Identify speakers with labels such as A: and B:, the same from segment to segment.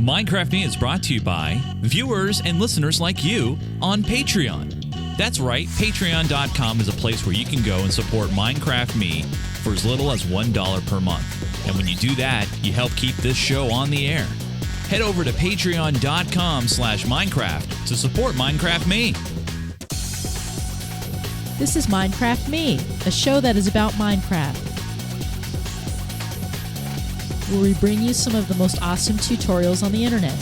A: Minecraft Me is brought to you by viewers and listeners like you on Patreon. That's right, patreon.com is a place where you can go and support Minecraft Me for as little as $1 per month. And when you do that, you help keep this show on the air. Head over to patreon.com/Minecraft to support Minecraft Me.
B: This is Minecraft Me, a show that is about Minecraft, where we bring you some of the most awesome tutorials on the internet,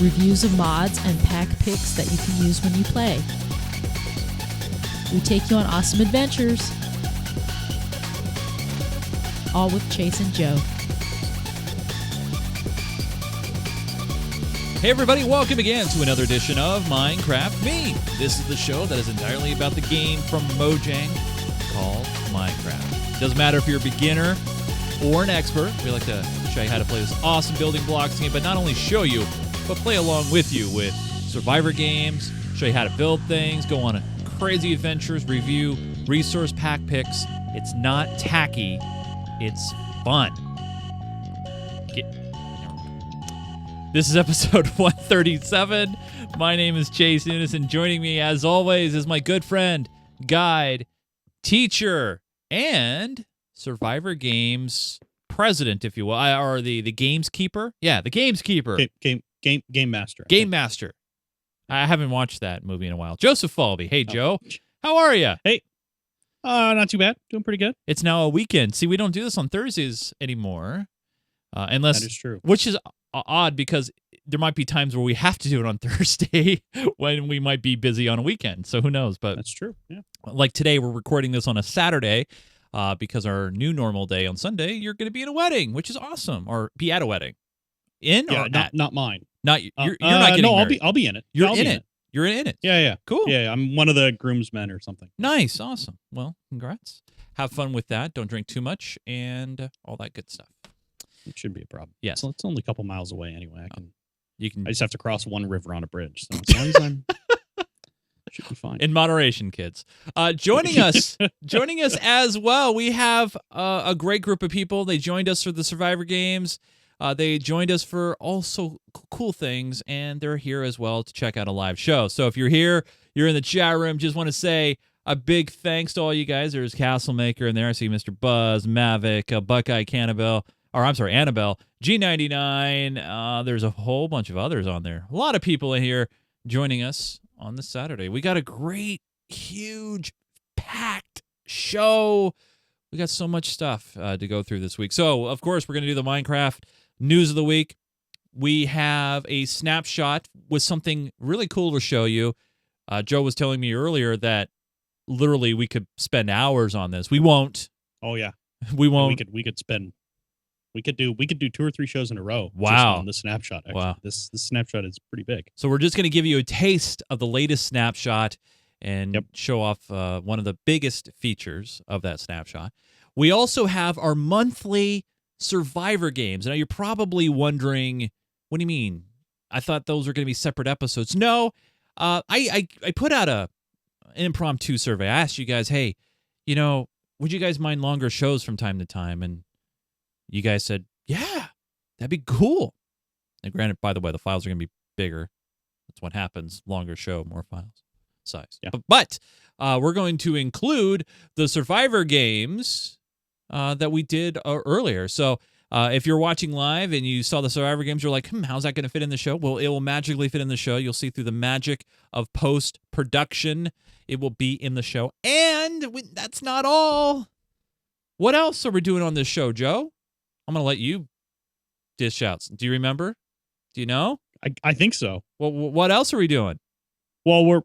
B: reviews of mods and pack picks that you can use when you play. We take you on awesome adventures, all with Chase and Joe.
A: Hey everybody, welcome again to another edition of Minecraft Me. This is the show that is entirely about the game from Mojang called Minecraft. Doesn't matter if you're a beginner or an expert, we like to show you how to play this awesome building blocks game, but not only show you, but play along with you with survivor games, show you how to build things, go on crazy adventures, review resource pack picks. It's not tacky, it's fun. This is episode 137. My name is Chase Nunes, and joining me, as always, is my good friend, guide, teacher, and Survivor Games president, if you will, or the games keeper. Yeah, the games keeper.
C: Game master.
A: Game master. I haven't watched that movie in a while. Joseph Falvey. Hey, Joe. How are you?
C: Hey. Not too bad. Doing pretty good.
A: It's now a weekend. See, we don't do this on Thursdays anymore. Unless,
C: that is true.
A: Which is odd because there might be times where we have to do it on Thursday when we might be busy on a weekend. So who knows? But
C: that's true. Yeah.
A: Like today, we're recording this on a Saturday because our new normal day on Sunday, you're going to be in a wedding, which is awesome, or be at a wedding. Or
C: not mine.
A: Not you're not getting married.
C: I'll be in it.
A: You're in it. You're in it.
C: Yeah.
A: Cool.
C: Yeah, I'm one of the groomsmen or something.
A: Nice. Awesome. Well, congrats. Have fun with that. Don't drink too much and all that good stuff.
C: It should be a problem.
A: Yes.
C: It's only a couple miles away anyway.
A: I
C: just have to cross one river on a bridge. So as long as I'm should be fine.
A: In moderation, kids. Joining us as well, we have a great group of people. They joined us for the Survivor Games. They joined us for also cool things, and they're here as well to check out a live show. So if you're here, you're in the chat room, just want to say a big thanks to all you guys. There's Castlemaker in there. I see Mr. Buzz, Mavic, Buckeye Annabelle, G99. There's a whole bunch of others on there. A lot of people in here joining us on this Saturday. We got a great, huge, packed show. We got so much stuff to go through this week. So, of course, we're going to do the Minecraft News of the Week. We have a snapshot with something really cool to show you. Joe was telling me earlier that literally we could spend hours on this. We won't.
C: Oh yeah,
A: we won't.
C: We could do 2 or 3 shows in a row.
A: Wow.
C: Just on the snapshot. Actually.
A: Wow.
C: This snapshot is pretty big.
A: So we're just going to give you a taste of the latest snapshot and show off one of the biggest features of that snapshot. We also have our monthly Survivor Games. Now, you're probably wondering, what do you mean? I thought those were going to be separate episodes. No, I put out an impromptu survey. I asked you guys, hey, would you guys mind longer shows from time to time? And you guys said, yeah, that'd be cool. And granted, by the way, the files are going to be bigger. That's what happens. Longer show, more files size.
C: Yeah.
A: But we're going to include the Survivor Games that we did earlier. So if you're watching live and you saw the Survivor Games, you're like, how's that going to fit in the show? Well, it will magically fit in the show. You'll see through the magic of post-production. It will be in the show. And that's not all. What else are we doing on this show, Joe? I'm going to let you dish out. Do you remember? Do you know?
C: I think so.
A: Well, what else are we doing?
C: Well,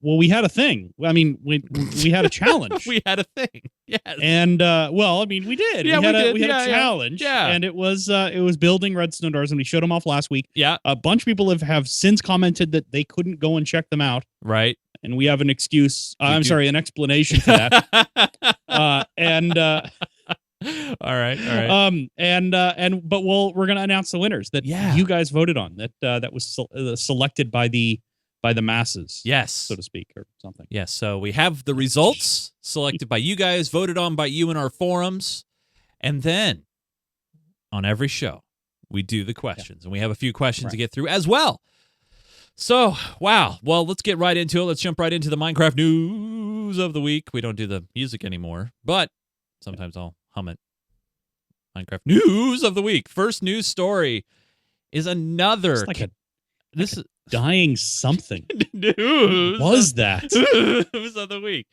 C: we had a thing. I mean, we had a challenge.
A: We had a thing. Yes.
C: And we did.
A: Yeah,
C: we had a challenge.
A: Yeah.
C: And it was building Redstone Doors, and we showed them off last week.
A: Yeah.
C: A bunch of people have since commented that they couldn't go and check them out.
A: Right.
C: And we have an excuse. An explanation for that.
A: All right.
C: But we're gonna announce the winners that you guys voted on. That was selected by the masses.
A: Yes,
C: so to speak, or something.
A: Yes. So we have the results selected by you guys, voted on by you in our forums, and then on every show we do the questions. And we have a few questions to get through as well. So, wow. Well, let's get right into it. Let's jump right into the Minecraft news of the week. We don't do the music anymore, but sometimes I'll hum it. Minecraft news of the week. First news story is another.
C: It's like this is dying something.
A: News.
C: What was that?
A: News of the week.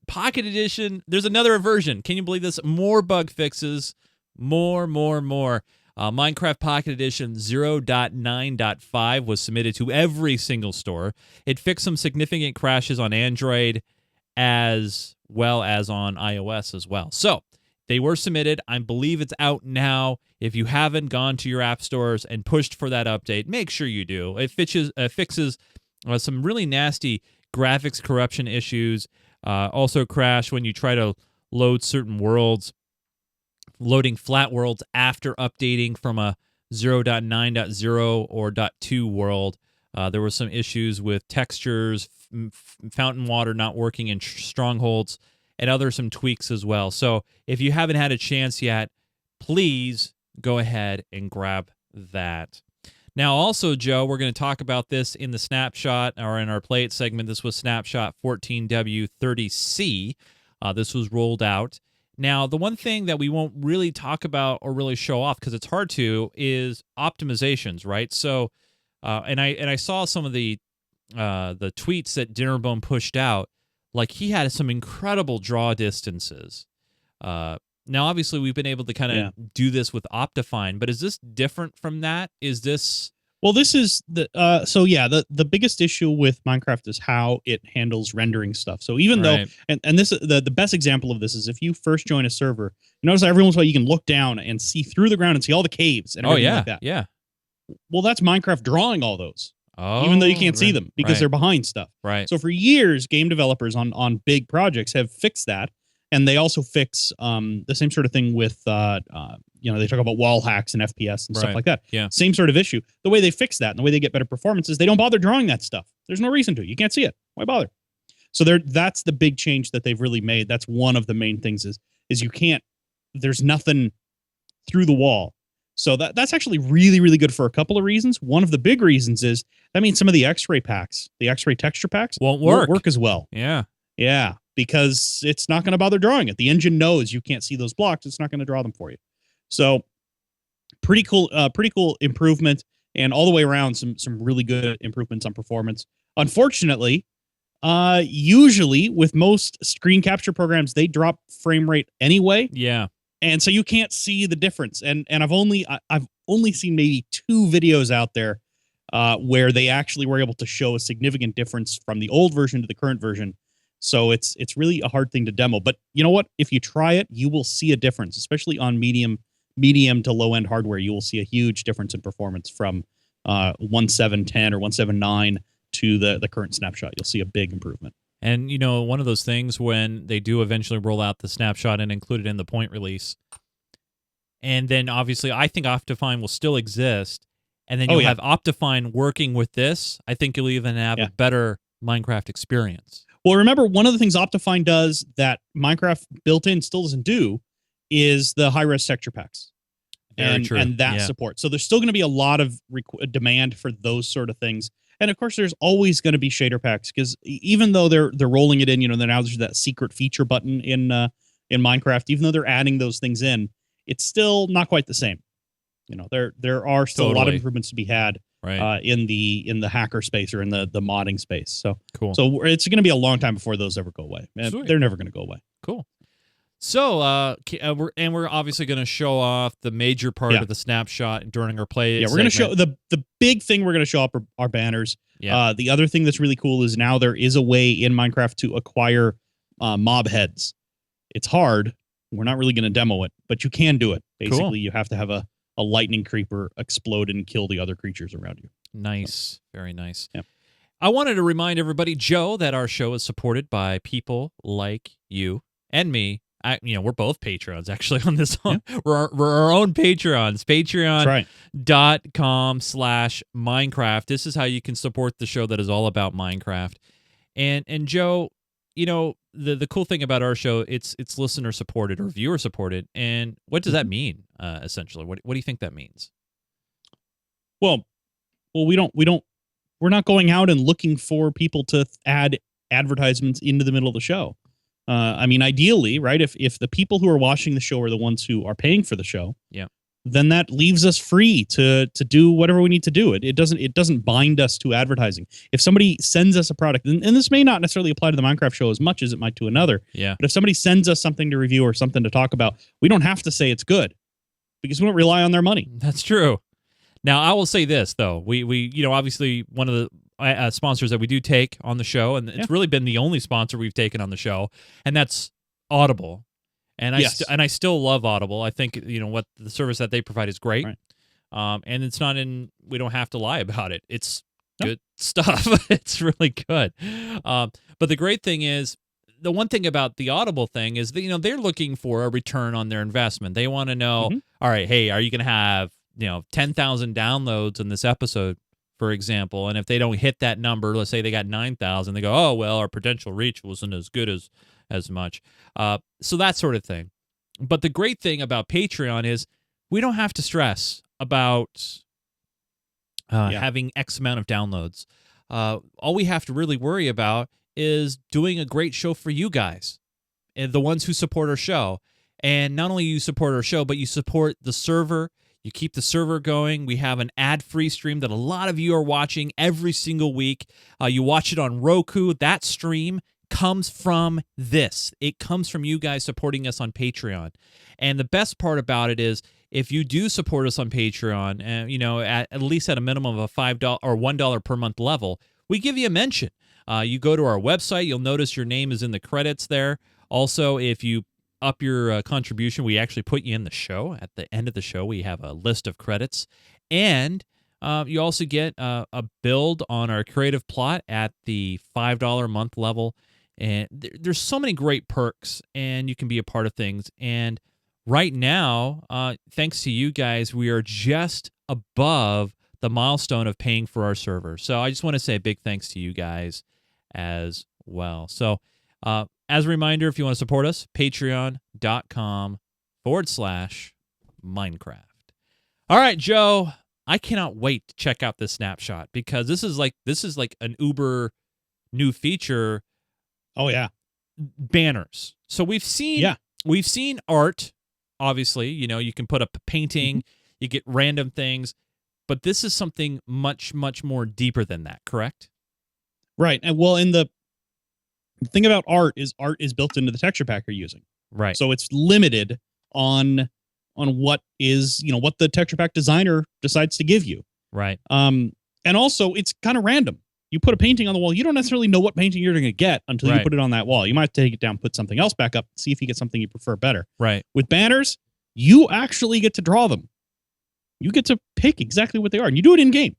A: Pocket Edition. There's another version. Can you believe this? More bug fixes. More. Minecraft Pocket Edition 0.9.5 was submitted to every single store. It fixed some significant crashes on Android as well as on iOS as well. So they were submitted. I believe it's out now. If you haven't gone to your app stores and pushed for that update, make sure you do. It fixes some really nasty graphics corruption issues. Also crash when you try to load certain worlds. Loading flat worlds after updating from a 0.9.0 or .2 world. There were some issues with textures, fountain water not working in strongholds, and some tweaks as well. So if you haven't had a chance yet, please go ahead and grab that. Now, also, Joe, we're going to talk about this in the Snapshot or in our Play It segment. This was Snapshot 14W30C. This was rolled out. Now, the one thing that we won't really talk about or really show off because it's hard to is optimizations, right? So, and I saw some of the tweets that Dinnerbone pushed out. Like he had some incredible draw distances. Now, obviously, we've been able to kind of do this with Optifine, but is this different from that? Is this?
C: Well, this is the biggest issue with Minecraft is how it handles rendering stuff. So even though, and this the best example of this is if you first join a server, you notice every once in a while you can look down and see through the ground and see all the caves and everything like that.
A: Yeah.
C: Well, that's Minecraft drawing all those. Even though you can't see them because they're behind stuff.
A: Right.
C: So for years, game developers on big projects have fixed that. And they also fix the same sort of thing with, they talk about wall hacks and FPS and stuff like that.
A: Yeah.
C: Same sort of issue. The way they fix that and the way they get better performance is they don't bother drawing that stuff. There's no reason to. You can't see it. Why bother? So that's the big change that they've really made. That's one of the main things is you can't, there's nothing through the wall. So that's actually really, really good for a couple of reasons. One of the big reasons is that means some of the X-ray packs, the X-ray texture packs
A: won't
C: work as well.
A: Yeah.
C: Yeah. Because it's not going to bother drawing it. The engine knows you can't see those blocks. It's not going to draw them for you. So pretty cool improvement, and all the way around some really good improvements on performance. Unfortunately, usually with most screen capture programs, they drop frame rate anyway.
A: Yeah.
C: And so you can't see the difference. And I've only seen maybe 2 videos out there where they actually were able to show a significant difference from the old version to the current version. So it's really a hard thing to demo. But you know what? If you try it, you will see a difference, especially on medium to low end hardware. You will see a huge difference in performance from 1.7.10 or 1.7.9 to the current Snapshot. You'll see a big improvement.
A: And, one of those things when they do eventually roll out the Snapshot and include it in the point release, and then obviously I think Optifine will still exist, and then you'll have Optifine working with this, I think you'll even have a better Minecraft experience.
C: Well, remember, one of the things Optifine does that Minecraft built-in still doesn't do is the high-res texture packs. And that support. So there's still going to be a lot of demand for those sort of things. And of course, there's always going to be shader packs because even though they're rolling it in, now there's that secret feature button in Minecraft. Even though they're adding those things in, it's still not quite the same. There are still a lot of improvements to be had in the hacker space or in the modding space. So
A: cool.
C: So it's going to be a long time before those ever go away. They're never going to go away.
A: Cool. So we're obviously going to show off the major part of the Snapshot during our play.
C: Yeah, we're going to show the big thing. We're going to show up our banners. Yeah. The other thing that's really cool is now there is a way in Minecraft to acquire mob heads. It's hard. We're not really going to demo it, but you can do it. Basically, you have to have a lightning creeper explode and kill the other creatures around you.
A: Nice. Very nice.
C: Yeah.
A: I wanted to remind everybody, Joe, that our show is supported by people like you and me. We're both Patreons actually on this one. Yeah. We're our own Patreons. Patreon.com/Minecraft. This is how you can support the show that is all about Minecraft. And Joe, the cool thing about our show, it's listener supported or viewer supported. And what does that mean, essentially? What do you think that means?
C: Well, we're not going out and looking for people to add advertisements into the middle of the show. I mean, ideally, right? If the people who are watching the show are the ones who are paying for the show,
A: yeah,
C: then that leaves us free to do whatever we need to do. It doesn't bind us to advertising. If somebody sends us a product, and this may not necessarily apply to the Minecraft show as much as it might to another,
A: yeah.
C: but if somebody sends us something to review or something to talk about, we don't have to say it's good because we don't rely on their money.
A: That's true. Now, I will say this though: we obviously one of the sponsors that we do take on the show, and it's really been the only sponsor we've taken on the show, and that's Audible. And I still love Audible. I think what the service that they provide is great. Right. And it's not we don't have to lie about it. It's good stuff. It's really good. But the great thing is, the one thing about the Audible thing is that, they're looking for a return on their investment. They want to know, all right, hey, are you going to have 10,000 downloads in this episode, for example? And if they don't hit that number, let's say they got 9,000, they go, oh well, our potential reach wasn't as good as much. So that sort of thing. But the great thing about Patreon is we don't have to stress about having X amount of downloads. All we have to really worry about is doing a great show for you guys, and the ones who support our show. And not only you support our show, but you support the server. You keep the server going. We have an ad-free stream that a lot of you are watching every single week. You watch it on Roku. That stream comes from this. It comes from you guys supporting us on Patreon. And the best part about it is, if you do support us on Patreon, at least at a minimum of a $5 or $1 per month level, we give you a mention. You go to our website, you'll notice your name is in the credits there. Also, if you up your contribution, we actually put you in the show. At the end of the show, we have a list of credits. And you also get a build on our creative plot at the $5 a month level. And there's so many great perks, and you can be a part of things. And right now, thanks to you guys, we are just above the milestone of paying for our server. So I just want to say a big thanks to you guys as well. So as a reminder, if you want to support us, patreon.com/Minecraft. All right, Joe, I cannot wait to check out this snapshot, because this is like an uber new feature.
C: Oh yeah,
A: banners. So we've seen art. Obviously, you can put up a painting, you get random things, but this is something much, much more deeper than that. Correct?
C: Right. And well, in the thing about art is built into the texture pack you're using.
A: Right.
C: So it's limited on what is what the texture pack designer decides to give you.
A: Right.
C: And also it's kind of random. You put a painting on the wall, you don't necessarily know what painting you're going to get until you put it on that wall. You might take it down, put something else back up, see if you get something you prefer better.
A: Right.
C: With banners, you actually get to draw them. You get to pick exactly what they are, and you do it in game.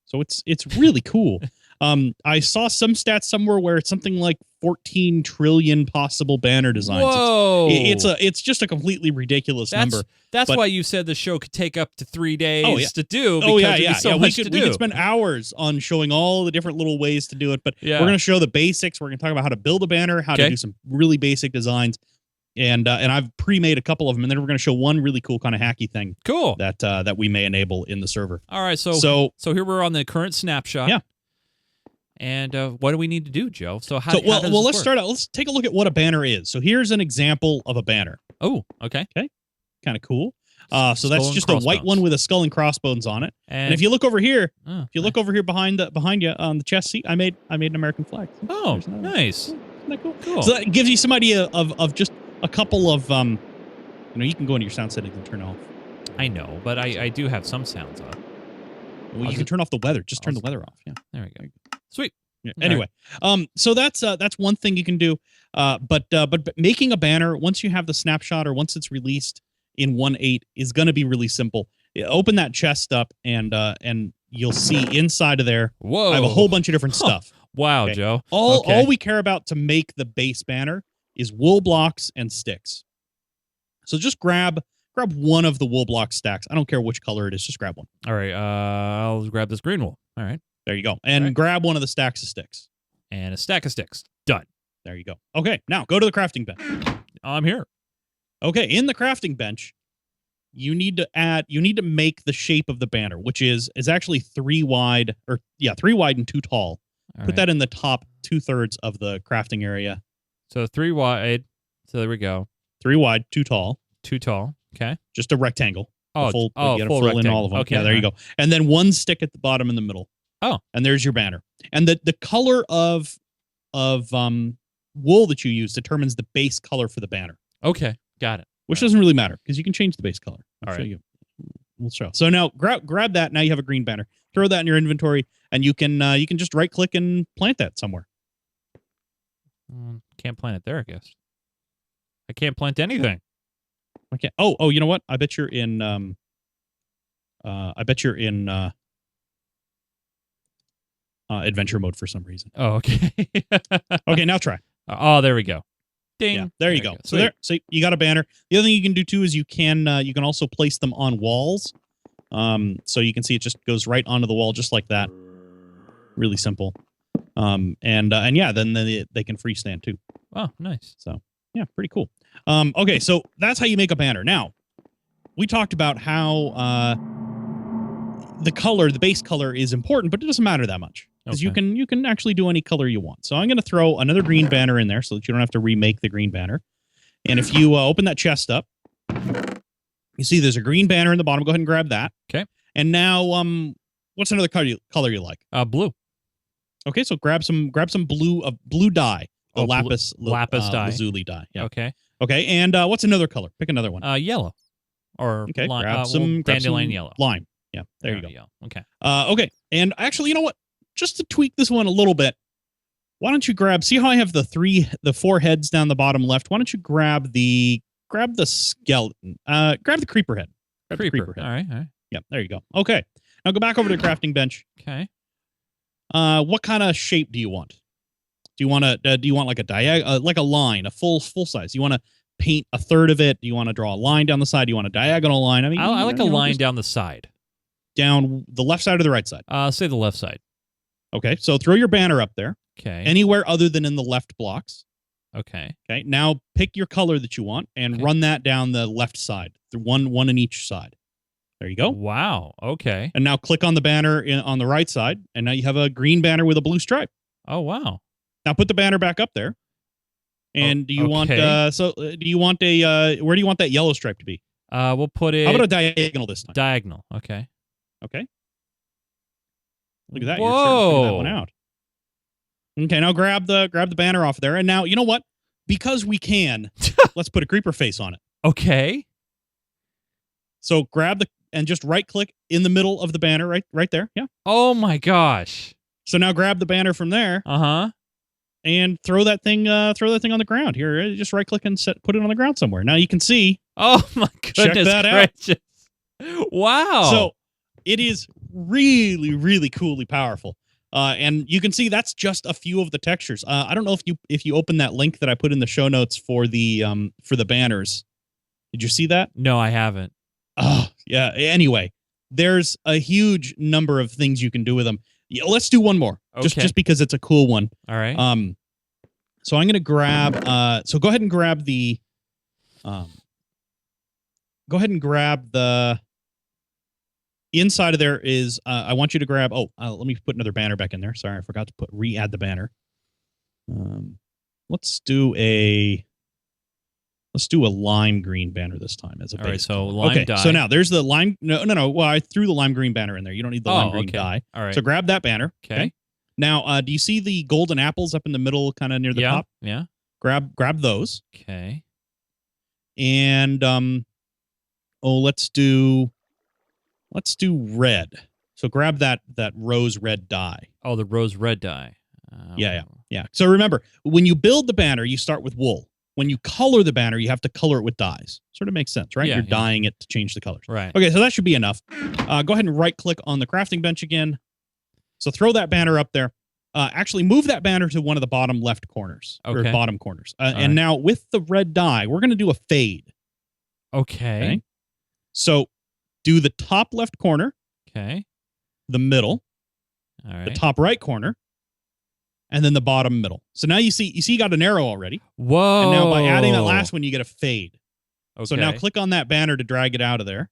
C: So it's really cool. I saw some stats somewhere where it's something like 14 trillion possible banner designs.
A: Whoa!
C: It's just a completely ridiculous number.
A: That's why you said the show could take up to 3 days to do. Because we could
C: spend hours on showing all the different little ways to do it. But we're going to show the basics. We're going to talk about how to build a banner, how to do some really basic designs. And I've pre-made a couple of them, and then we're going to show one really cool kind of hacky thing.
A: Cool.
C: That we may enable in the server.
A: All right. So here we're on the current snapshot.
C: Yeah.
A: And what do we need to do, Joe?
C: Let's start out. Let's take a look at what a banner is. So here's an example of a banner.
A: Oh, okay.
C: Okay. Kind of cool. So that's just a white one with a skull and crossbones on it. And if you look over here, behind you on the chest seat, I made an American flag.
A: Oh, nice.
C: Isn't that cool? So that gives you some idea of just a couple of you can go into your sound settings and turn off.
A: I know, but I do have some sounds on.
C: Well, you can turn off the weather. Just turn the weather off. Yeah.
A: There we go. Sweet.
C: Yeah. Anyway, so that's one thing you can do. But making a banner, once you have the snapshot or once it's released in 1.8, is going to be really simple. Open that chest up and you'll see inside of there.
A: Whoa!
C: I have a whole bunch of different stuff.
A: Wow,
C: okay.
A: Joe.
C: All we care about to make the base banner is wool blocks and sticks. So just grab one of the wool block stacks. I don't care which color it is. Just grab one.
A: All right. I'll grab this green wool. All right.
C: There you go. And grab one of the stacks of sticks.
A: And a stack of sticks. Done.
C: There you go. Okay. Now go to the crafting bench.
A: I'm here.
C: Okay. In the crafting bench, you need to make the shape of the banner, which is actually 3 wide, 3 wide and 2 tall. Put that in the top 2/3 of the crafting area.
A: So 3 wide. So there we go.
C: 3 wide, 2 tall.
A: 2 tall. Okay.
C: Just a rectangle.
A: Oh,
C: you gotta
A: full
C: fill
A: rectangle.
C: in all of them.
A: Okay,
C: Yeah, there you go. And then 1 stick at the bottom in the middle.
A: Oh.
C: And there's your banner. And the color of wool that you use determines the base color for the banner.
A: Okay. Got it.
C: Which doesn't really matter because you can change the base color.
A: All right.
C: We'll show. So now grab that. Now you have a green banner. Throw that in your inventory, and you can just right click and plant that somewhere.
A: Can't plant it there, I guess. I can't plant anything.
C: Okay. Oh, you know what? I bet you're in adventure mode for some reason.
A: Oh, okay.
C: Okay, now try.
A: Oh, there we go. Ding.
C: Yeah, there you go. So you got a banner. The other thing you can do too is you can also place them on walls. So you can see it just goes right onto the wall just like that. Really simple. Then they can freestand too.
A: Oh, nice.
C: So yeah, pretty cool. Okay, so that's how you make a banner. Now, we talked about how the base color is important, but it doesn't matter that much. Because you can actually do any color you want. So I'm going to throw another green banner in there so that you don't have to remake the green banner. And if you open that chest up, you see there's a green banner in the bottom. Go ahead and grab that.
A: Okay.
C: And now, what's another color you like?
A: Blue.
C: Okay, so grab some blue dye. The lapis
A: dye.
C: lazuli dye. Yeah.
A: Okay.
C: Okay, and what's another color? Pick another one.
A: Yellow. Or
C: grab some
A: dandelion yellow.
C: Lime. Yeah, there you go.
A: Okay.
C: Okay, and actually, you know what? Just to tweak this one a little bit, why don't you see how I have the 4 heads down the bottom left? Why don't you grab the skeleton? Grab the creeper head. Grab the creeper head.
A: All right.
C: Yeah, there you go. Okay, now go back over to the crafting bench.
A: Okay.
C: What kind of shape do you want? Do you want like a like a line, a full size? Do you want to paint a third of it? Do you want to draw a line down the side? Do you want a diagonal line? I mean,
A: I like a line down the side.
C: Down the left side or the right side?
A: Say the left side.
C: Okay, so throw your banner up there.
A: Okay.
C: Anywhere other than in the left blocks.
A: Okay.
C: Okay, now pick your color that you want and run that down the left side. One in each side. There you go.
A: Wow. Okay.
C: And now click on the banner on the right side, and now you have a green banner with a blue stripe.
A: Oh, wow.
C: Now put the banner back up there. And do you want where do you want that yellow stripe to be?
A: We'll put it.
C: How about a diagonal this time?
A: Diagonal. Okay.
C: Okay. Look at that.
A: Whoa.
C: You're starting to figure that one out. Okay, now grab the banner off there. And now, you know what? Because we can, let's put a creeper face on it.
A: Okay.
C: So and just right click in the middle of the banner right there. Yeah.
A: Oh my gosh.
C: So now grab the banner from there.
A: Uh-huh.
C: And throw that thing on the ground. Here, just right click and put it on the ground somewhere. Now you can see.
A: Oh my goodness.
C: Check that
A: gracious.
C: out.
A: Wow.
C: So it is really, really coolly powerful. And you can see that's just a few of the textures. I don't know if you open that link that I put in the show notes for the banners. Did you see that?
A: No, I haven't.
C: Oh, yeah. Anyway, there's a huge number of things you can do with them. Yeah, let's do one more.
A: Okay.
C: Just because it's a cool one.
A: All right.
C: So I'm going to grab so go ahead and grab the inside of there is I want you to grab let me put another banner back in there. Sorry, I forgot to re-add the banner. Let's do a lime green banner this time as a base.
A: All right, so lime dye.
C: So now there's the lime. No. Well, I threw the lime green banner in there. You don't need the lime green dye.
A: All right.
C: So grab that banner.
A: Okay.
C: Now, do you see the golden apples up in the middle, kind of near the top?
A: Yeah.
C: Grab those.
A: Okay.
C: And let's do red. So grab that rose red dye.
A: Oh, the rose red dye.
C: Yeah. So remember, when you build the banner, you start with wool. When you color the banner, you have to color it with dyes. Sort of makes sense, right?
A: Yeah,
C: You're dyeing it to change the colors.
A: Right.
C: Okay, so that should be enough. Go ahead and right-click on the crafting bench again. So throw that banner up there. Actually, move that banner to one of the bottom left corners.
A: Okay.
C: Or bottom corners. And now, with the red dye, we're going to do a fade.
A: Okay.
C: So, do the top left corner.
A: Okay.
C: The middle.
A: All right.
C: The top right corner. And then the bottom middle. So now you see you got an arrow already.
A: Whoa.
C: And now by adding that last one, you get a fade.
A: Okay.
C: So now click on that banner to drag it out of there.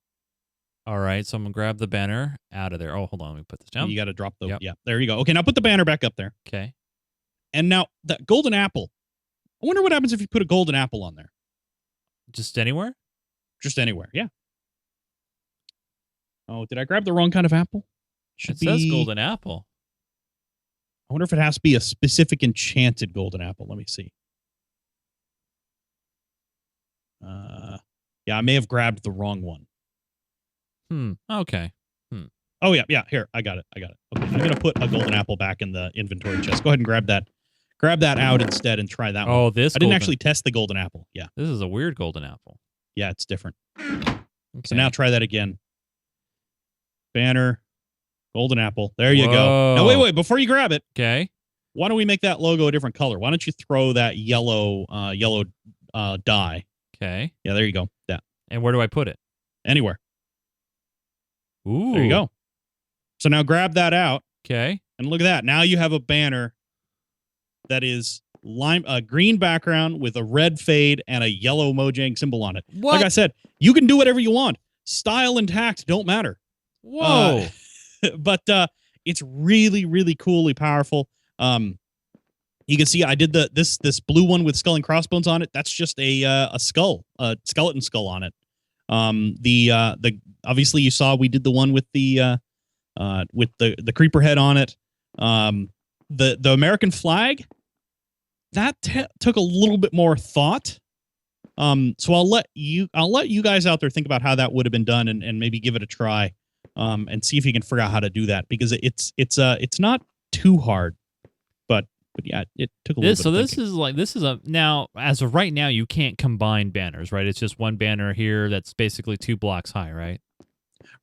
A: All right, so I'm going to grab the banner out of there. Oh, hold on. Let me put this down.
C: You got to drop the...
A: Yep.
C: Yeah, there you go. Okay, now put the banner back up there.
A: Okay.
C: And now, that golden apple. I wonder what happens if you put a golden apple on there.
A: Just anywhere?
C: Just anywhere, yeah. Oh, did I grab the wrong kind of apple?
A: It says golden apple.
C: I wonder if it has to be a specific enchanted golden apple. Let me see. Yeah, I may have grabbed the wrong one.
A: Okay.
C: Oh, yeah. Here, I got it. Okay, I'm going to put a golden apple back in the inventory chest. Go ahead and grab that. Grab that out instead and try that one.
A: Oh, this
C: I didn't actually test the golden apple. Yeah.
A: This is a weird golden apple.
C: Yeah, it's different.
A: Okay.
C: So now try that again. Banner, golden apple. There you go. Now, wait. Before you grab it,
A: okay.
C: Why don't we make that logo a different color? Why don't you throw that yellow dye?
A: Okay.
C: Yeah, there you go. Yeah.
A: And where do I put it?
C: Anywhere.
A: Ooh.
C: There you go. So now grab that out.
A: Okay.
C: And look at that. Now you have a banner that is a green background with a red fade and a yellow Mojang symbol on it.
A: What?
C: Like I said, you can do whatever you want. Style and tact don't matter.
A: Whoa.
C: But it's really, really coolly powerful. You can see I did this blue one with skull and crossbones on it. That's just a skull, a skeleton skull on it. The obviously you saw we did the one with the creeper head on it. The American flag that took a little bit more thought. So I'll let you guys out there think about how that would have been done and maybe give it a try. And see if you can figure out how to do that, because it's not too hard, but yeah, it took a little bit.
A: So this is now, as of right now, you can't combine banners, right? It's just one banner here that's basically 2 blocks high, right?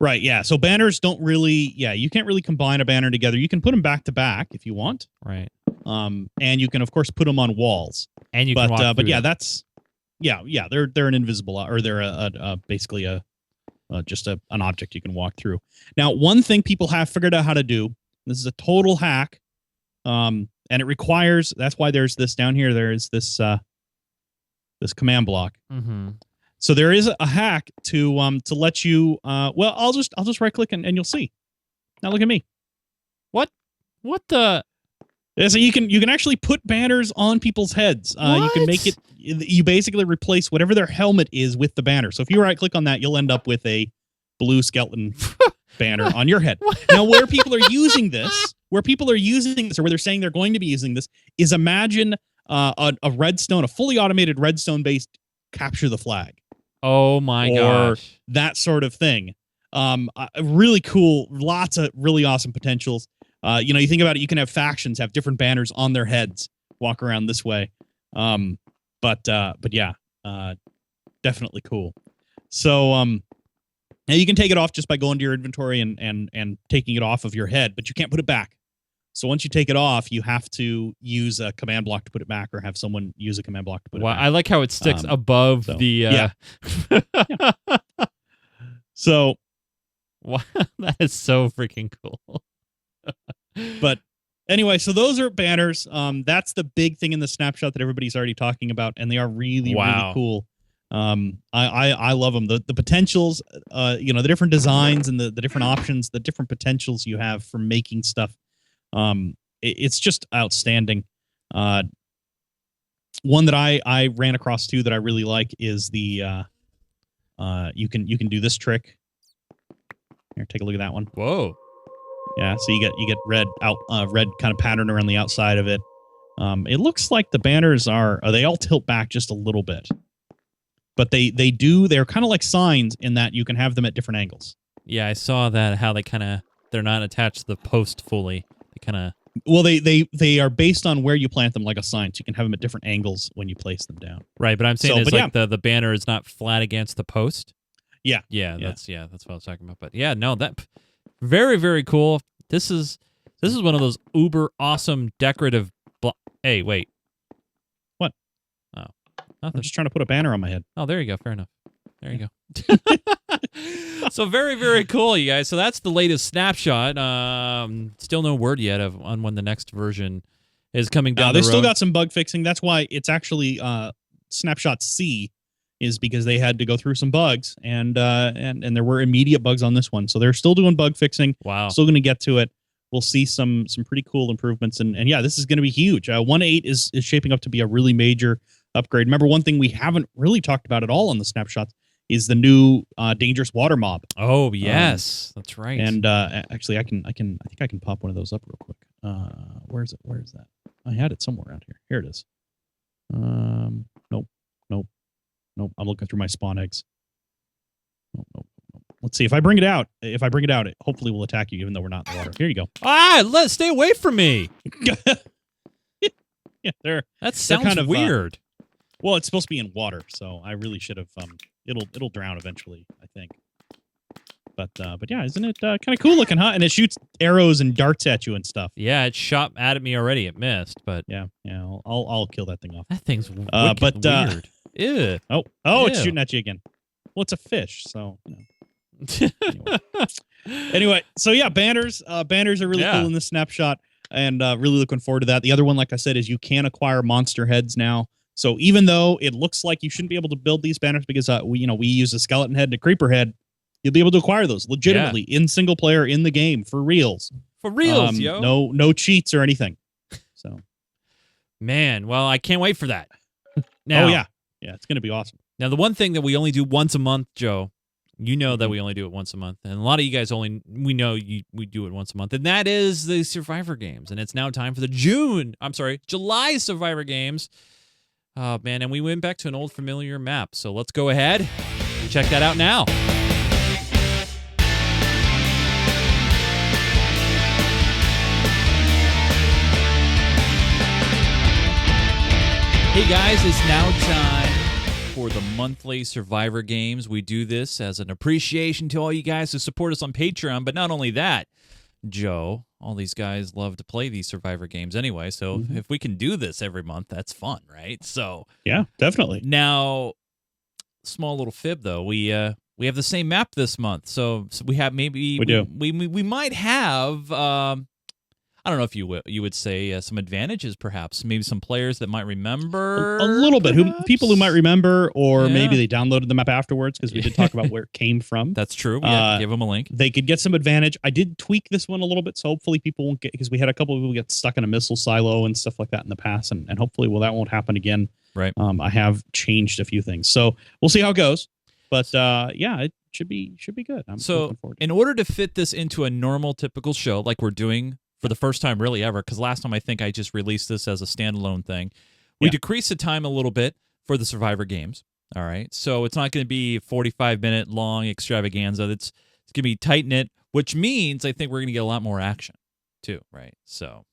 C: Right. Yeah. So banners don't really. Yeah, you can't really combine a banner together. You can put them back to back if you want.
A: Right.
C: And you can of course put them on walls.
A: And you can walk
C: but yeah,
A: them.
C: that's yeah. They're an invisible, or they're basically just an object you can walk through. Now, one thing people have figured out how to do, this is a total hack, and it requires, that's why there's this down here, there is this command block.
A: Mm-hmm.
C: So there is a hack to let you, well, I'll just right click and you'll see. Now look at me.
A: What the?
C: Yeah, so you can actually put banners on people's heads. You can make it, you basically replace whatever their helmet is with the banner. So if you right click on that, you'll end up with a blue skeleton banner on your head. Now, where people are using this, or where they're saying they're going to be using this, is imagine a Redstone, a fully automated Redstone based capture the flag.
A: Oh my gosh.
C: That sort of thing. Really cool, lots of really awesome potentials. You think about it, you can have factions have different banners on their heads, walk around this way. But yeah, definitely cool. So now you can take it off just by going to your inventory and taking it off of your head, but you can't put it back. So once you take it off, you have to use a command block to put it back, or have someone use a command block to put it back.
A: I like how it sticks above the...
C: Yeah. So...
A: Wow, that is so freaking cool.
C: But anyway, so those are banners. That's the big thing in the snapshot that everybody's already talking about, and they are really, really cool. I love them. The potentials, the different designs and the different options, the different potentials you have for making stuff. It's just outstanding. One that I ran across too that I really like is the you can do this trick. Here, take a look at that one.
A: Whoa.
C: Yeah, so you get red kind of pattern around the outside of it. It looks like the banners they all tilt back just a little bit, but they're kind of like signs in that you can have them at different angles.
A: Yeah, I saw that, how they're not attached to the post fully. They kind of...
C: Well, they are based on where you plant them, like a sign, so you can have them at different angles when you place them down.
A: Right, but I'm saying the banner is not flat against the post.
C: Yeah.
A: That's what I was talking about. But yeah, no, that very, very cool. This is one of those uber awesome decorative. Hey, wait.
C: What?
A: Oh,
C: nothing. I'm just trying to put a banner on my head.
A: Oh, there you go. Fair enough. There you go. So very, very cool, you guys. So that's the latest snapshot. Still no word yet on when the next version is coming down the road.
C: They still got some bug fixing. That's why it's actually snapshot C. is because they had to go through some bugs, and there were immediate bugs on this one. So they're still doing bug fixing.
A: Wow.
C: Still going to get to it. We'll see some pretty cool improvements, and yeah, this is going to be huge. 1.8 is shaping up to be a really major upgrade. Remember, one thing we haven't really talked about at all on the snapshots is the new dangerous water mob.
A: Oh yes, that's right.
C: And actually, I think I can pop one of those up real quick. Where is it? Where is that? I had it somewhere around here. Here it is. Nope. I'm looking through my spawn eggs. Nope. Let's see if I bring it out. If I bring it out, it hopefully will attack you, even though we're not in the water. Here you go.
A: Let's stay away from me.
C: Yeah,
A: that sounds kind of weird.
C: Well, it's supposed to be in water, so I really should have. It'll drown eventually, I think. But yeah, isn't it kind of cool looking, huh? And it shoots arrows and darts at you and stuff.
A: Yeah, it shot at me already. It missed, but
C: yeah. I'll kill that thing off.
A: That thing's weird. Ew.
C: Oh, it's shooting at you again. Well, it's a fish, so. Anyway, so yeah, banners. Banners are really cool in this snapshot, and really looking forward to that. The other one, like I said, is you can acquire monster heads now. So even though it looks like you shouldn't be able to build these banners because we use a skeleton head and a creeper head, you'll be able to acquire those legitimately in single player in the game for reals.
A: For reals, yo.
C: No cheats or anything. So,
A: man, well, I can't wait for that. Now,
C: yeah, it's gonna be awesome.
A: Now, the one thing that we only do once a month, Joe. You know that we only do it once a month, and a lot of you guys we know we do it once a month, and that is the Survivor Games, and it's now time for the July Survivor Games. Oh man, and we went back to an old familiar map, so let's go ahead and check that out now. Hey guys, it's now time for the monthly Survivor Games. We do this as an appreciation to all you guys who support us on Patreon, but not only that, Joe, all these guys love to play these Survivor Games anyway, so if we can do this every month, that's fun, right? So
C: yeah, definitely.
A: Now, small little fib though, we have the same map this month, so we have we might have I don't know if you would say some advantages, perhaps. Maybe some players that might remember
C: a little bit. People who might remember, or maybe they downloaded the map afterwards because we did talk about where it came from.
A: That's true. We have to give them a link.
C: They could get some advantage. I did tweak this one a little bit, so hopefully people won't get, because we had a couple of people get stuck in a missile silo and stuff like that in the past, and hopefully that won't happen again.
A: Right.
C: I have changed a few things, so we'll see how it goes. But yeah, it should be good. I'm looking forward to it.
A: In order to fit this into a normal, typical show, like we're doing for the first time really ever, because last time I think I just released this as a standalone thing. We decreased the time a little bit for the Survivor Games. All right. So it's not going to be 45-minute long extravaganza. It's going to be tight-knit, which means I think we're going to get a lot more action too, right? So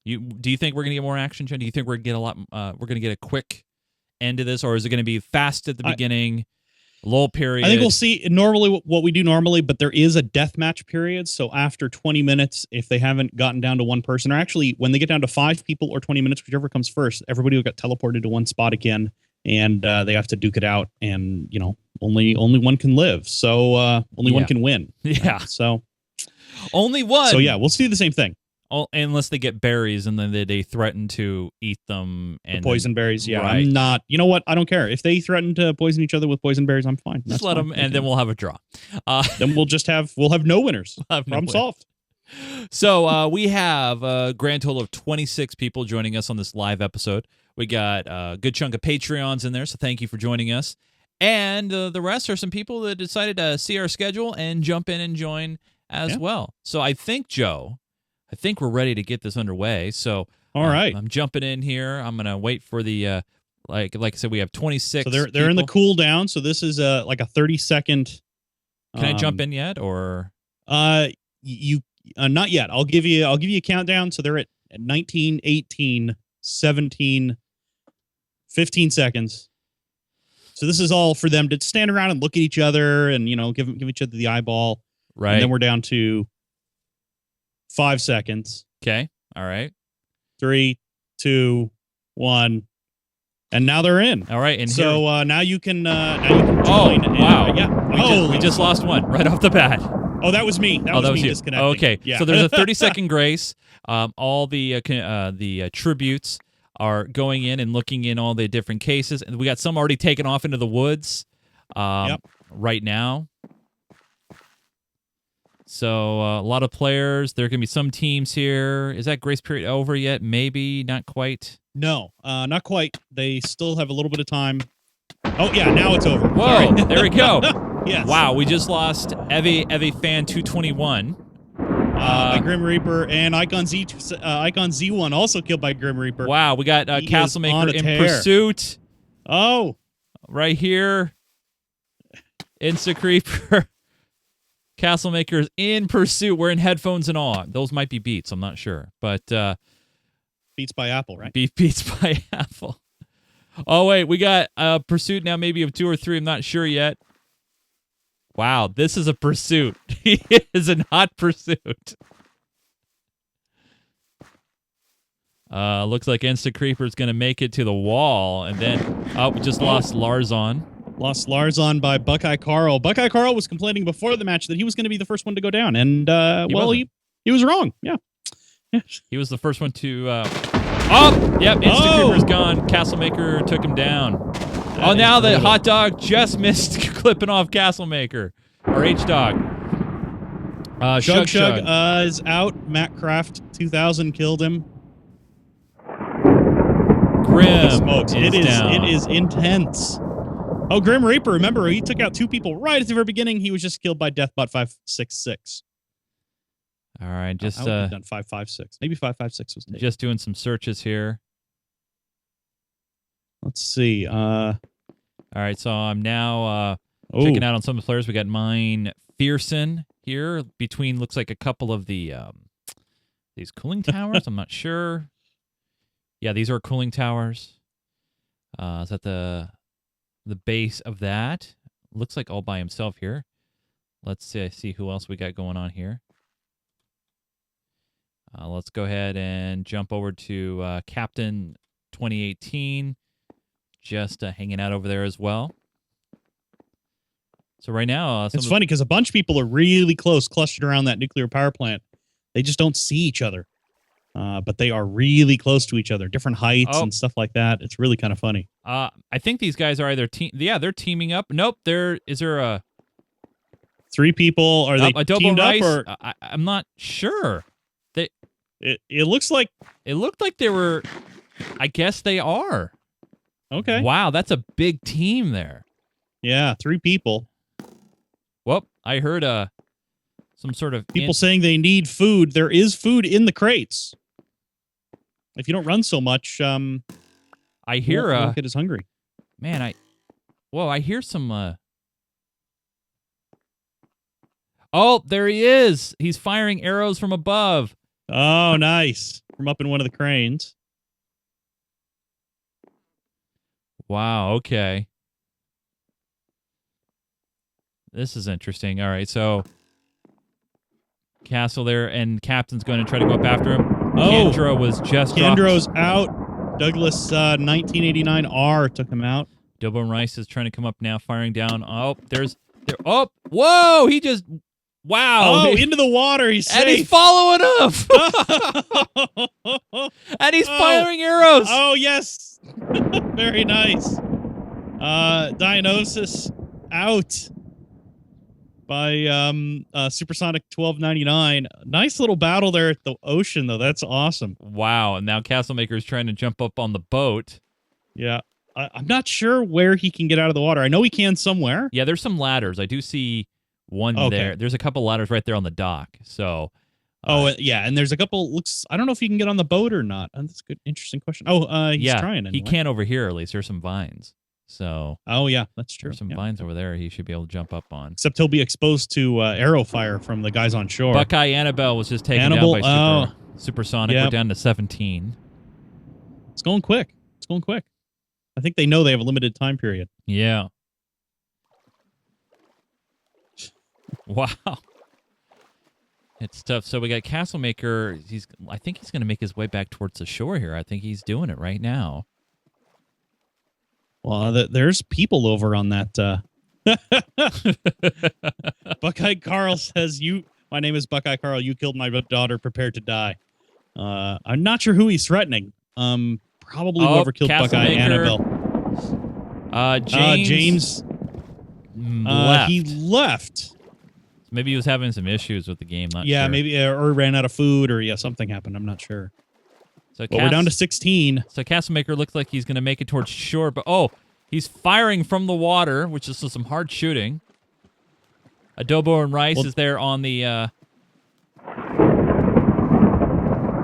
A: do you think we're going to get more action, Jen? Do you think we're going to get a quick end to this, or is it going to be fast at the beginning? Lull period.
C: I think we'll see normally what we do normally, but there is a deathmatch period. So after 20 minutes, if they haven't gotten down to one person, or actually when they get down to 5 people or 20 minutes, whichever comes first, everybody will get teleported to one spot again, and they have to duke it out. And only one can live, so only one can win.
A: Yeah.
C: Right? So
A: only one.
C: So yeah, we'll see the same thing.
A: Unless they get berries and then they threaten to eat them. And
C: the poison berries, yeah.
A: Right.
C: I'm not, you know what? I don't care. If they threaten to poison each other with poison berries, I'm fine.
A: Just let them, and then we'll have a draw.
C: Then we'll have no winners. Problem solved.
A: So we have a grand total of 26 people joining us on this live episode. We got a good chunk of Patreons in there, so thank you for joining us. And the rest are some people that decided to see our schedule and jump in and join as well. So I think, Joe, we're ready to get this underway. So
C: all right,
A: I'm jumping in here. I'm gonna wait for the like I said, we have 26.
C: So they're in the cool down. So this is like a 30-second.
A: Can I jump in yet, or
C: you not yet? I'll give you a countdown. So they're at 19, 18, 17, 15 seconds. So this is all for them to stand around and look at each other and give each other the eyeball.
A: Right.
C: And then we're down to 5 seconds.
A: Okay. All right.
C: 3, 2, 1, and now they're in.
A: All right. And
C: so now you can join.
A: Oh, wow.
C: Yeah.
A: We just lost one right off the bat.
C: Oh, that was me. That was me
A: you.
C: disconnecting.
A: Okay.
C: Yeah.
A: So there's a 30-second grace. All the tributes are going in and looking in all the different cases. And we got some already taken off into the woods right now. So a lot of players. There are going to be some teams here. Is that grace period over yet? Maybe, not quite.
C: No, not quite. They still have a little bit of time. Oh, yeah, now it's over.
A: Whoa, there we go.
C: Yes.
A: Wow, we just lost Evie Fan 221.
C: By Grim Reaper, and Icon Z1 also killed by Grim Reaper.
A: Wow, we got Castlemaker in pursuit.
C: Oh.
A: Right here. Insta Creeper. Castlemaker's in pursuit. We're in headphones and all. Those might be Beats. I'm not sure. But
C: Beats by Apple, right?
A: Beats by Apple. Oh, wait. We got a pursuit now maybe of 2 or 3. I'm not sure yet. Wow. This is a pursuit. He is a hot pursuit. Looks like Insta Creeper's going to make it to the wall. And then, we just lost Larzon.
C: Lost Larzon by Buckeye Carl. Buckeye Carl was complaining before the match that he was going to be the first one to go down. And, he was wrong. Yeah.
A: He was the first one to... Yep, Insta Creeper's gone. Castlemaker took him down. Now the hot dog just missed clipping off Castlemaker. Or H-Dog.
C: Shug is out. Matt Craft 2000 killed him.
A: Grim
C: smokes.
A: It
C: is intense. Oh, Grim Reaper, remember, he took out 2 people right at the very beginning. He was just killed by Deathbot 566.
A: All right, just
C: I would have done 556. Maybe 556 was taken.
A: Just doing some searches here.
C: Let's see.
A: All right, so I'm now checking out on some of the players. We got Mine Fearson here between, looks like a couple of the these cooling towers. I'm not sure. Yeah, these are cooling towers. Is that the base of that? Looks like all by himself here. Let's see who else we got going on here. Let's go ahead and jump over to Captain 2018. Just hanging out over there as well. So right now...
C: it's funny because a bunch of people are really close, clustered around that nuclear power plant. They just don't see each other. But they are really close to each other, different heights and stuff like that. It's really kind of funny.
A: I think these guys are either they're teaming up. Nope, is there a
C: 3 people? Are they teamed up? Or
A: I'm not sure.
C: It looks like
A: it looked like they were. I guess they are.
C: Okay.
A: Wow, that's a big team there.
C: Yeah, 3 people.
A: Well, I heard some sort of
C: people saying they need food. There is food in the crates. If you don't run so much,
A: I hear
C: you won't get as hungry.
A: Man, I hear some. Oh, there he is. He's firing arrows from above.
C: Oh, nice. From up in one of the cranes.
A: Wow, okay. This is interesting. All right, so Castle there, and Captain's going to try to go up after him. Kendra was just
C: Kendra's out. Douglas 1989R took him out.
A: Dobo Rice is trying to come up now, firing down. Whoa! He just... Wow.
C: Into the water. He's safe.
A: And he's following him. And he's firing arrows.
C: Oh, yes. Very nice. Dionysus out by Supersonic 1299. Nice little battle there at the ocean, though. That's awesome.
A: Wow. And now Castlemaker is trying to jump up on the boat.
C: Yeah. I'm not sure where he can get out of the water. I know he can somewhere.
A: Yeah, there's some ladders. I do see... one there. There's a couple ladders right there on the dock. So,
C: yeah, and there's a couple. I don't know if you can get on the boat or not. That's a good, interesting question. He's trying. Anyway.
A: He can over here at least. There's some vines. So,
C: yeah, that's true.
A: There's some vines over there. He should be able to jump up on.
C: Except he'll be exposed to arrow fire from the guys on shore.
A: Buckeye Annabelle was just taken down by Supersonic. We're down to 17.
C: It's going quick. I think they know they have a limited time period.
A: Yeah. Wow. It's tough. So we got Castlemaker. I think he's going to make his way back towards the shore here. I think he's doing it right now.
C: Well, there's people over on that. Buckeye Carl says, my name is Buckeye Carl. You killed my daughter. Prepare to die. I'm not sure who he's threatening. probably whoever killed Buckeye, Annabelle.
A: James left.
C: He left.
A: Maybe he was having some issues with the game. Not sure.
C: Maybe or ran out of food, or something happened. I'm not sure.
A: So
C: we're down to 16.
A: So Castlemaker looks like he's going to make it towards shore, but he's firing from the water, which is some hard shooting. Adobo and Rice is there on the.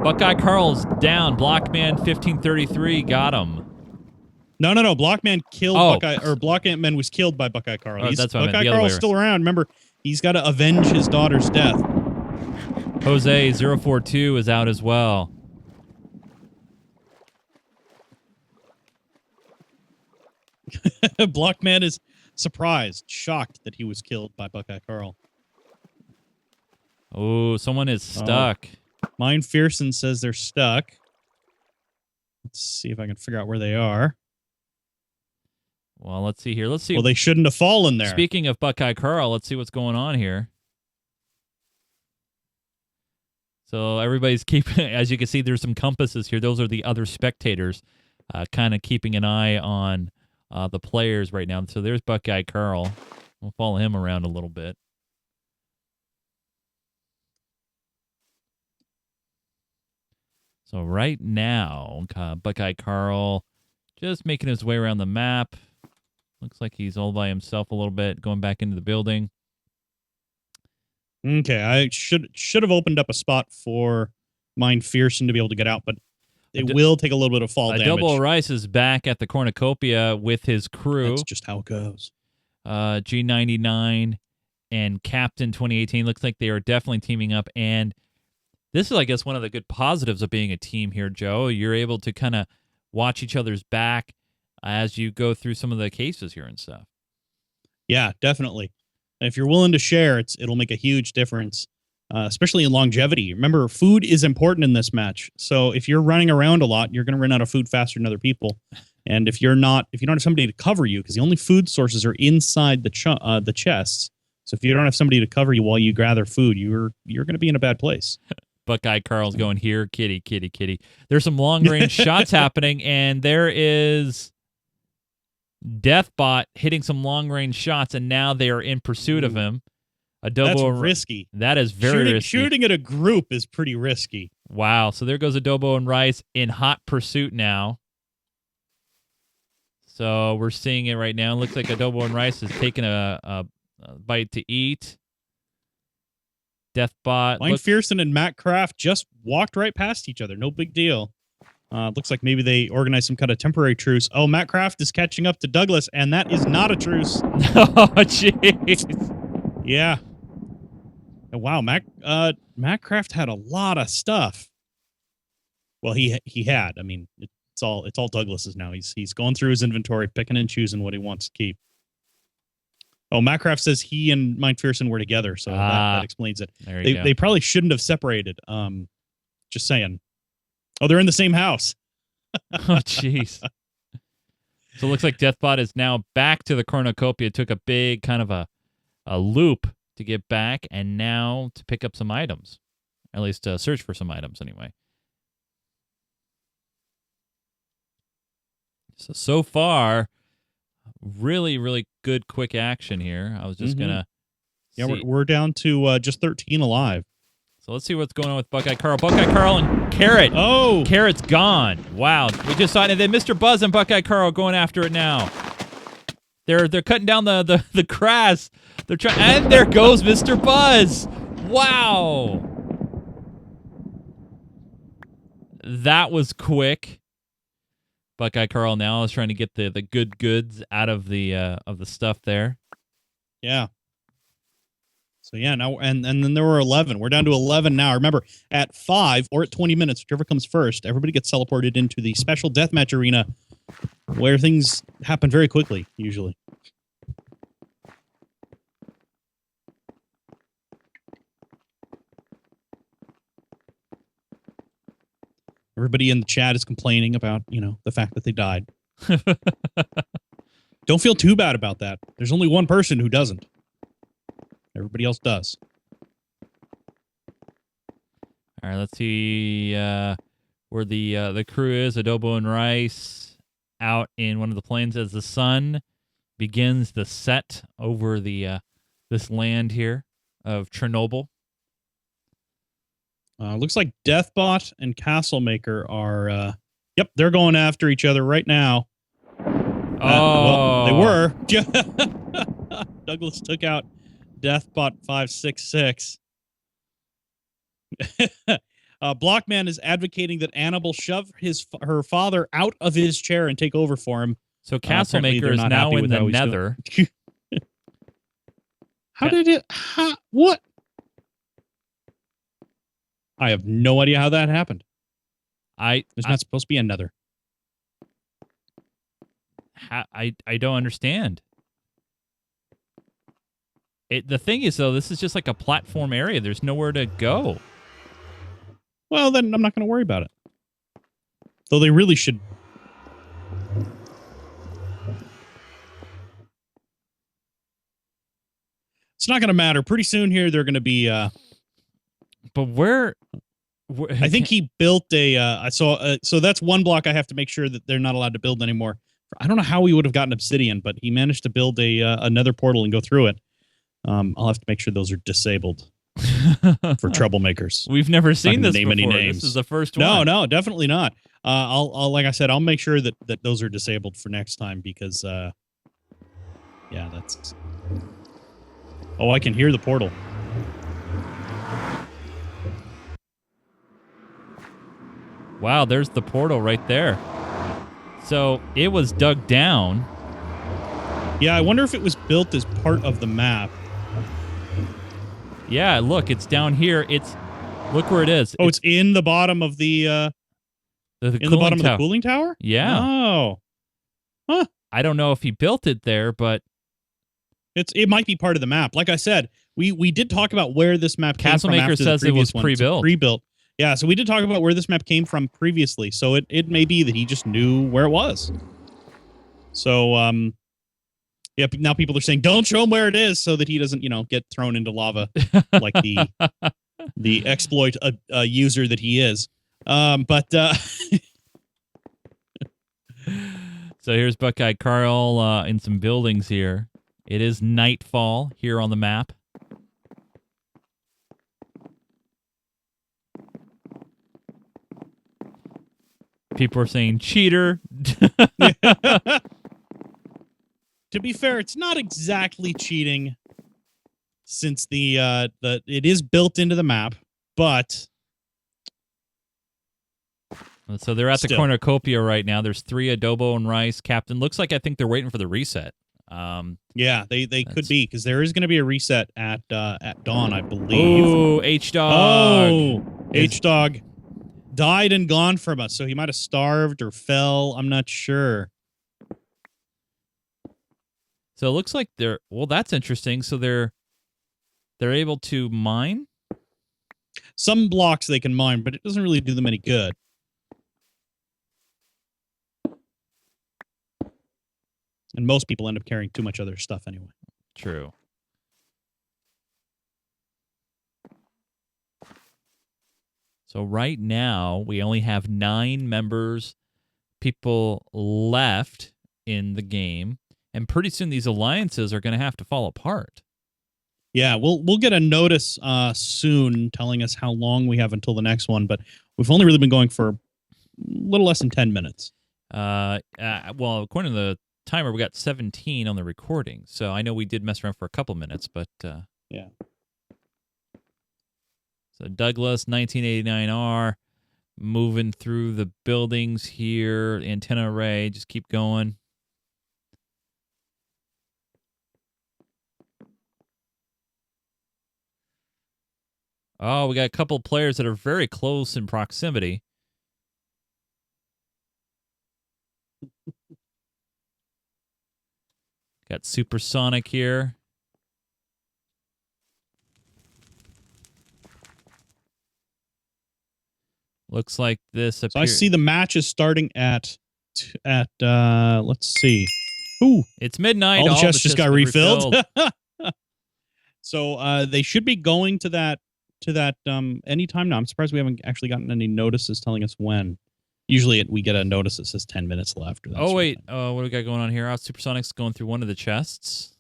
A: Buckeye Carl's down. Blockman 1533 got him.
C: No. Blockman killed Buckeye, or Blockman was killed by Buckeye Carl.
A: That's what
C: Buckeye Carl's still around. Remember, he's got to avenge his daughter's death.
A: Jose 042 is out as well.
C: Blockman is surprised, shocked that he was killed by Buckeye Carl.
A: Oh, someone is stuck.
C: Mine Fearson says they're stuck. Let's see if I can figure out where they are.
A: Well, let's see here. Let's see.
C: Well, they shouldn't have fallen there.
A: Speaking of Buckeye Carl, let's see what's going on here. So everybody's keeping, as you can see, there's some compasses here. Those are the other spectators kind of keeping an eye on the players right now. So there's Buckeye Carl. We'll follow him around a little bit. So right now, Buckeye Carl just making his way around the map. Looks like he's all by himself a little bit, going back into the building.
C: Okay, I should have opened up a spot for Mine Fearson to be able to get out, but it will take a little bit of fall damage.
A: Double Rice is back at the cornucopia with his crew.
C: That's just how it goes.
A: G99 and Captain 2018 looks like they are definitely teaming up, and this is, I guess, one of the good positives of being a team here, Joe. You're able to kind of watch each other's back as you go through some of the cases here and stuff.
C: Yeah, definitely. And if you're willing to share, it'll make a huge difference, especially in longevity. Remember, food is important in this match. So if you're running around a lot, you're going to run out of food faster than other people. And if you don't have somebody to cover you, because the only food sources are inside the chests. So if you don't have somebody to cover you while you gather food, you're going to be in a bad place.
A: Buckeye Carl's going here, kitty, kitty, kitty. There's some long-range shots happening, and there is Deathbot hitting some long-range shots, and now they are in pursuit of him.
C: That's risky.
A: That is very risky.
C: Shooting at a group is pretty risky.
A: Wow. So there goes Adobo and Rice in hot pursuit now. So we're seeing it right now. It looks like Adobo and Rice is taking a bite to eat. Deathbot.
C: Mine Fearson and Matt Kraft just walked right past each other. No big deal. Looks like maybe they organized some kind of temporary truce. Oh, Matt Kraft is catching up to Douglas, and that is not a truce.
A: Oh, jeez.
C: Yeah. Wow, Matt Kraft had a lot of stuff. Well, he had. I mean, it's all Douglas's now. He's going through his inventory, picking and choosing what he wants to keep. Oh, Matt Kraft says he and Mine Fearson were together, so that explains it. They probably shouldn't have separated. Just saying. Oh, they're in the same house.
A: Oh, jeez. So it looks like Deathbot is now back to the cornucopia. Took a big kind of a loop to get back, and now to pick up some items. At least search for some items, anyway. So far, really, really good quick action here. I was just gonna.
C: Yeah, we're down to just 13 alive.
A: So let's see what's going on with Buckeye Carl. Buckeye Carl and Carrot.
C: Oh,
A: Carrot's gone. Wow, we just saw it. And then Mr. Buzz and Buckeye Carl going after it now. They're cutting down the grass. They're trying, and there goes Mr. Buzz. Wow, that was quick. Buckeye Carl now is trying to get the good goods out of the stuff there.
C: Yeah. So yeah, now and then there were 11. We're down to 11 now. Remember, at 5 or at 20 minutes, whichever comes first, everybody gets teleported into the special deathmatch arena, where things happen very quickly, usually. Everybody in the chat is complaining about, the fact that they died. Don't feel too bad about that. There's only one person who doesn't. Everybody else does.
A: All right, let's see. where the crew is, adobo and rice, out in one of the plains as the sun begins the set over the this land here of Chernobyl.
C: Looks like Deathbot and Castlemaker are, they're going after each other right now. Well, they were. Douglas took out Deathbot 566. Blockman is advocating that Annabelle shove her father out of his chair and take over for him.
A: So Castlemaker is now in the nether.
C: What? I have no idea how that happened. There's not supposed to be a nether.
A: I don't understand. The thing is, though, this is just like a platform area. There's nowhere to go.
C: Well, then I'm not going to worry about it. Though they really should. It's not going to matter. Pretty soon here, they're going to be...
A: But where
C: I think he built a... so that's one block I have to make sure that they're not allowed to build anymore. I don't know how he would have gotten obsidian, but he managed to build another portal and go through it. I'll have to make sure those are disabled for troublemakers.
A: We've never seen this before.
C: Any names.
A: This is the first one.
C: No, definitely not. I'll like I said, I'll make sure that those are disabled for next time because, that's. Oh, I can hear the portal.
A: Wow, there's the portal right there. So it was dug down.
C: Yeah, I wonder if it was built as part of the map.
A: Yeah, look, it's down here. Look where it is.
C: Oh, it's in the bottom of the bottom of the cooling tower?
A: Yeah.
C: Oh. Huh.
A: I don't know if he built it there, but
C: it might be part of the map. Like I said, we did talk about where this map came from.
A: Castlemaker says it was pre-built.
C: Pre-built. Yeah, so we did talk about where this map came from previously. So it may be that he just knew where it was. So now people are saying don't show him where it is so that he doesn't, get thrown into lava like the exploit user that he is.
A: So here's Buckeye Carl in some buildings here. It is nightfall here on the map. People are saying cheater.
C: To be fair, it's not exactly cheating since it is built into the map, but
A: so they're at the cornucopia right now. There's 3 adobo and rice. Captain looks like I think they're waiting for the reset.
C: Yeah, they could be because there is going to be a reset at dawn, I believe.
A: Oh, H-Dog.
C: Oh, H-Dog died and gone from us, so he might have starved or fell. I'm not sure.
A: So it looks like that's interesting. So they're able to mine?
C: Some blocks they can mine, but it doesn't really do them any good. And most people end up carrying too much other stuff anyway.
A: True. So right now, we only have 9 people left in the game. And pretty soon these alliances are going to have to fall apart.
C: Yeah, we'll get a notice soon telling us how long we have until the next one, but we've only really been going for a little less than 10 minutes.
A: Well, according to the timer, we got 17 on the recording. So I know we did mess around for a couple minutes, but
C: yeah.
A: So Douglas 1989R moving through the buildings here, antenna array, just keep going. Oh, we got a couple of players that are very close in proximity. Got Supersonic here. Looks like this.
C: So I see the match is starting at let's see. Ooh,
A: it's midnight.
C: All the chests just got refilled. So they should be going to that to that anytime now. I'm surprised we haven't actually gotten any notices telling us when. Usually we get a notice that says 10 minutes left. Or that
A: oh, wait. What do we got going on here? Supersonic's going through one of the chests.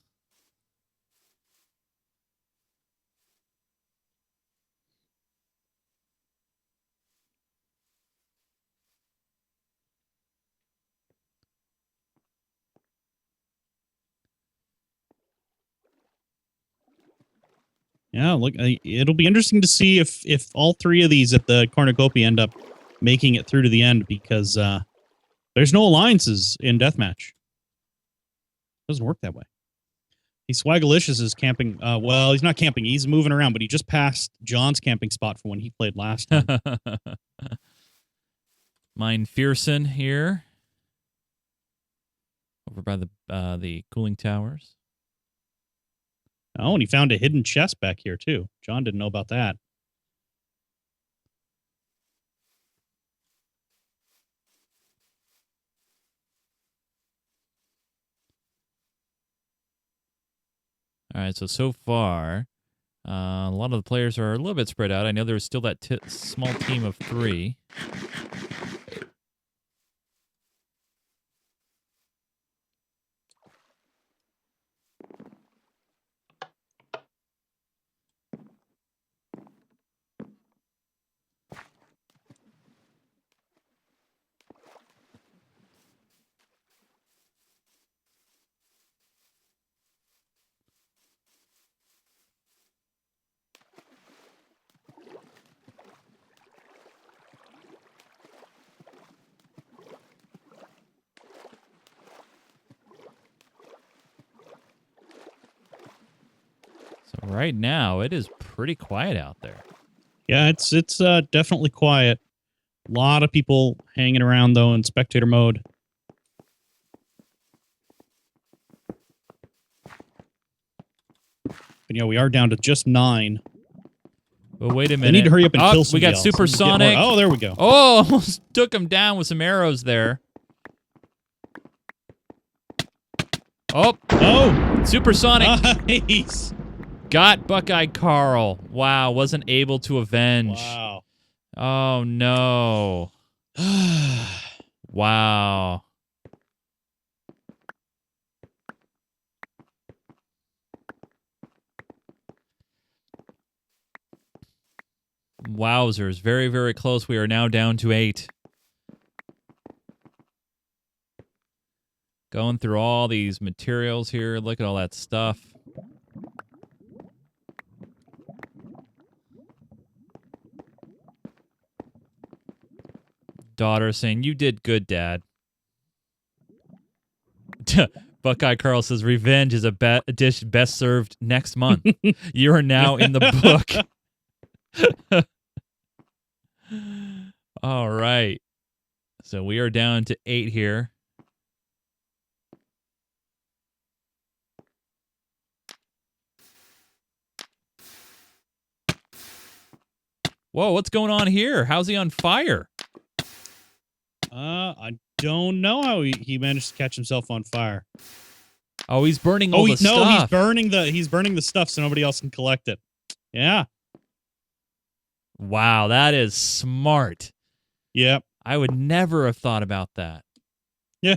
C: Yeah, look, it'll be interesting to see if all three of these at the cornucopia end up making it through to the end, because there's no alliances in deathmatch. Doesn't work that way. Swagalicious is camping. Well, he's not camping. He's moving around, but he just passed John's camping spot from when he played last time.
A: McPherson here, over by the cooling towers.
C: Oh, and he found a hidden chest back here, too. John didn't know about that.
A: All right, so far, a lot of the players are a little bit spread out. I know there's still that small team of 3. So right now, it is pretty quiet out there.
C: Yeah, it's definitely quiet. A lot of people hanging around, though, in spectator mode. But, yeah, we are down to just 9.
A: But wait a minute.
C: They need to hurry up and kill somebody
A: we got
C: else.
A: Supersonic.
C: Oh, there we go.
A: Oh, almost took him down with some arrows there. Oh. Supersonic.
C: Nice.
A: Got Buckeye Carl. Wow, wasn't able to avenge.
C: Wow.
A: Oh, no. Wow. Wowzers. Very, very close. We are now down to 8. Going through all these materials here. Look at all that stuff. Daughter saying, "You did good, Dad." Buckeye Carl says, "Revenge is a dish best served next month." You are now in the book. All right. So we are down to 8 here. Whoa, what's going on here? How's he on fire?
C: I don't know how he managed to catch himself on fire.
A: Oh, he's burning all the stuff.
C: No, he's burning the stuff so nobody else can collect it. Yeah.
A: Wow, that is smart.
C: Yep.
A: I would never have thought about that.
C: Yeah.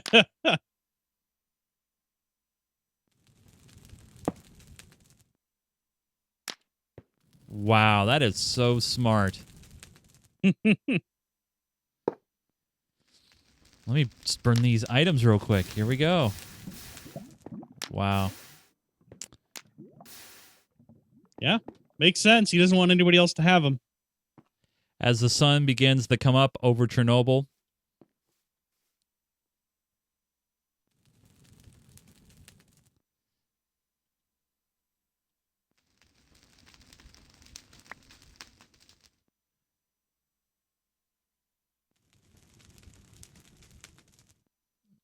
A: Wow, that is so smart. Let me just burn these items real quick. Here we go. Wow.
C: Yeah, makes sense. He doesn't want anybody else to have them.
A: As the sun begins to come up over Chernobyl.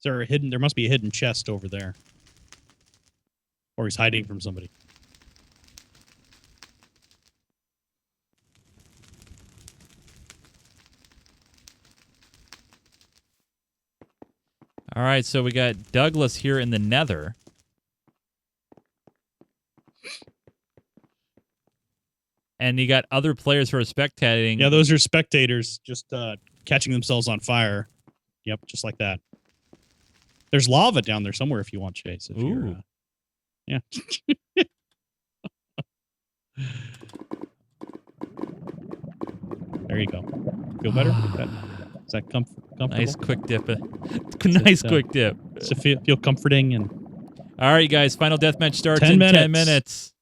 C: There must be a hidden chest over there. Or he's hiding from somebody.
A: All right, so we got Douglas here in the Nether. And you got other players who are spectating.
C: Yeah, those are spectators just catching themselves on fire. Yep, just like that. There's lava down there somewhere if you want, Chase. If you're, yeah. There you go. Feel better? Is that comfortable?
A: Nice quick dip. Nice quick dip.
C: Does it feel comforting? And
A: all right, you guys. Final deathmatch starts in 10 minutes.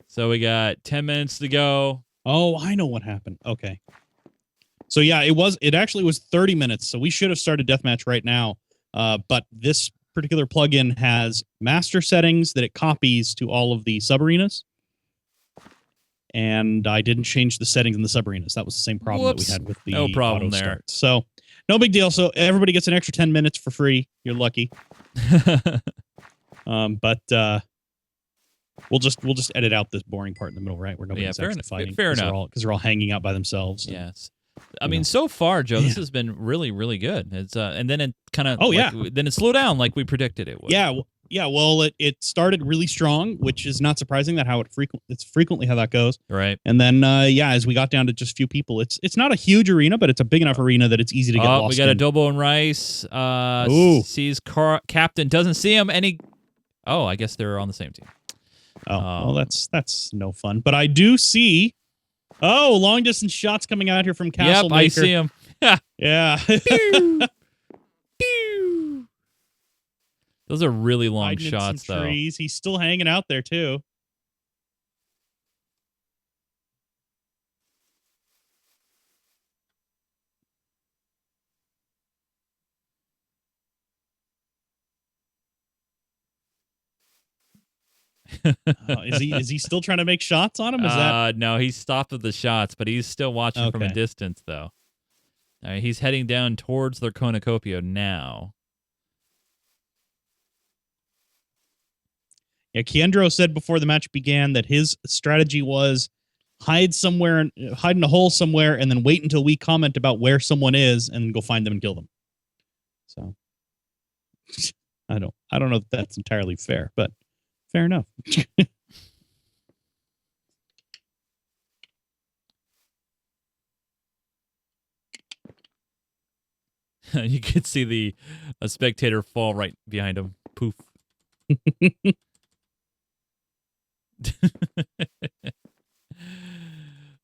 A: So we got 10 minutes to go.
C: Oh, I know what happened. Okay. So yeah, it actually was 30 minutes. So we should have started deathmatch right now. But this particular plugin has master settings that it copies to all of the subarenas. And I didn't change the settings in the subarenas. That was the same problem that we had with the auto start. So no big deal. So everybody gets an extra 10 minutes for free. You're lucky. But we'll just edit out this boring part in the middle, right? Where nobody's actually fighting.
A: Fair enough.
C: Because they're all hanging out by themselves.
A: Yes. I mean, so far, Joe, this has been really, really good. It's and then it kind of then it slowed down like we predicted it would.
C: Yeah. Well, it started really strong, which is not surprising. That it's frequently how that goes.
A: Right.
C: And then as we got down to just a few people, it's not a huge arena, but it's a big enough arena that it's easy to get lost.
A: We got
C: in.
A: Adobo and Rice. Sees Captain, doesn't see him, and he. Oh, I guess they're on the same team.
C: Well, that's no fun. But I do see. Oh, long distance shots coming out here from Castle Maker.
A: Yep, I see him.
C: Yeah.
A: Pew! Pew! Those are really long shots, though.
C: Trees. He's still hanging out there, too. Is he still trying to make shots on him? Is that
A: no? He stopped with the shots, but he's still watching from a distance, though. All right, he's heading down towards their cornucopia now.
C: Yeah, Kiendro said before the match began that his strategy was hide in a hole somewhere, and then wait until we comment about where someone is, and then go find them and kill them. So, I don't know if that's entirely fair, but fair enough.
A: You could see a spectator fall right behind him. Poof.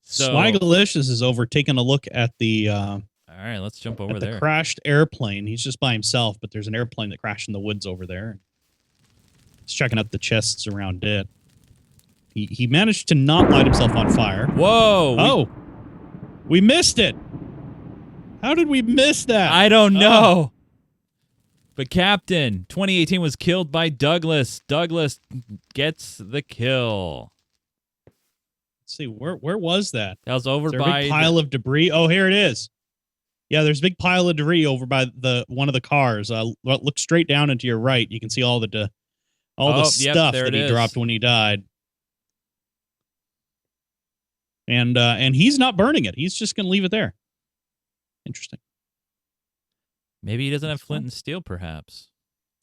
C: Swagalicious is over taking a look at the
A: all right, let's jump over there.
C: The crashed airplane. He's just by himself, but there's an airplane that crashed in the woods over there. He's checking out the chests around it. He managed to not light himself on fire.
A: Whoa!
C: We missed it. How did we miss that?
A: I don't know. But Captain 2018 was killed by Douglas. Douglas gets the kill.
C: Let's see, where was that?
A: That was over
C: by a big pile of debris. Oh, here it is. Yeah, there's a big pile of debris over by one of the cars. Look straight down and to your right. You can see all the stuff that he dropped when he died. And he's not burning it. He's just going to leave it there. Interesting.
A: Maybe he doesn't have flint and steel, perhaps.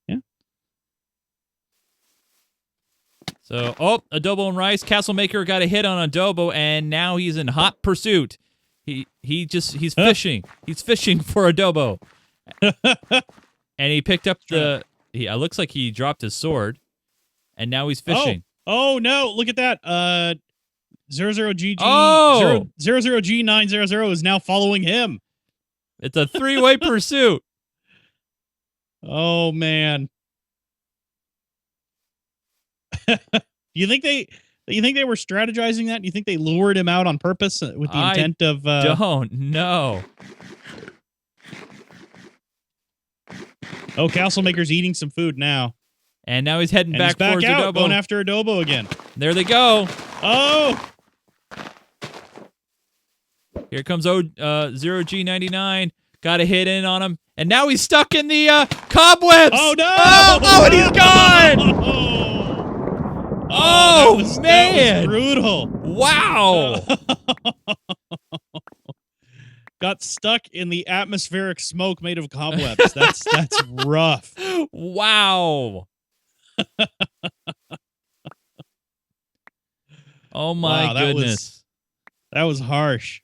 C: Yeah.
A: So, Adobo and Rice. Castle Maker got a hit on Adobo, and now he's in hot pursuit. He's fishing. He's fishing for Adobo. And he picked up it looks like he dropped his sword, and now he's fishing.
C: Oh no, look at that. 00GG 00G900 is now following him.
A: It's a three-way pursuit.
C: Oh man. You think they were strategizing that? Do you think they lured him out on purpose with the intent of
A: don't know.
C: Oh, Castle Maker's eating some food now.
A: And now he's heading back towards
C: out,
A: Adobo.
C: Going after Adobo again.
A: There they go.
C: Oh!
A: Here comes 0G99. Got a hit in on him. And now he's stuck in the cobwebs.
C: Oh, no!
A: Oh, and he's gone! Oh, man!
C: That was brutal.
A: Wow!
C: Got stuck in the atmospheric smoke made of cobwebs. That's rough.
A: Wow! Oh my goodness.
C: That was harsh.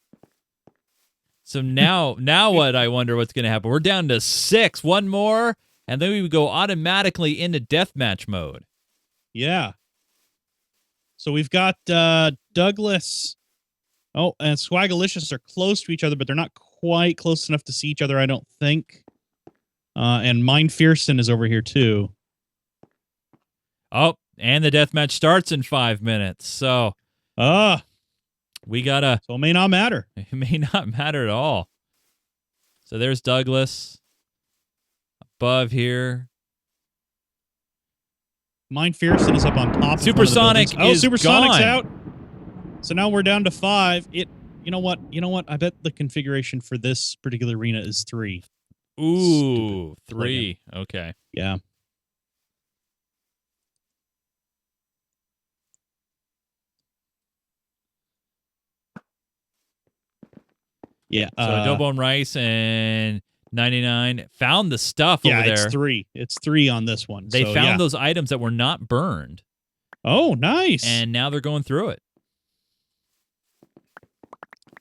A: So now what? I wonder what's going to happen. We're down to 6. One more, and then we would go automatically into deathmatch mode.
C: Yeah. So we've got Douglas. Oh, and Swagalicious are close to each other, but they're not quite close enough to see each other, I don't think. And MindFierceson is over here too.
A: Oh, and the deathmatch starts in 5 minutes. So, we gotta.
C: So it may not matter.
A: It may not matter at all. So there's Douglas above here.
C: MindFierceson is up on top.
A: Supersonic is
C: Supersonic's
A: gone.
C: out. So now we're down to 5. You know what? I bet the configuration for this particular arena is 3.
A: Ooh, 3. Okay.
C: Yeah. Yeah.
A: So Adobo and Rice and 99 found the stuff over there.
C: Yeah, it's 3. It's 3 on this one.
A: They found those items that were not burned.
C: Oh, nice.
A: And now they're going through it.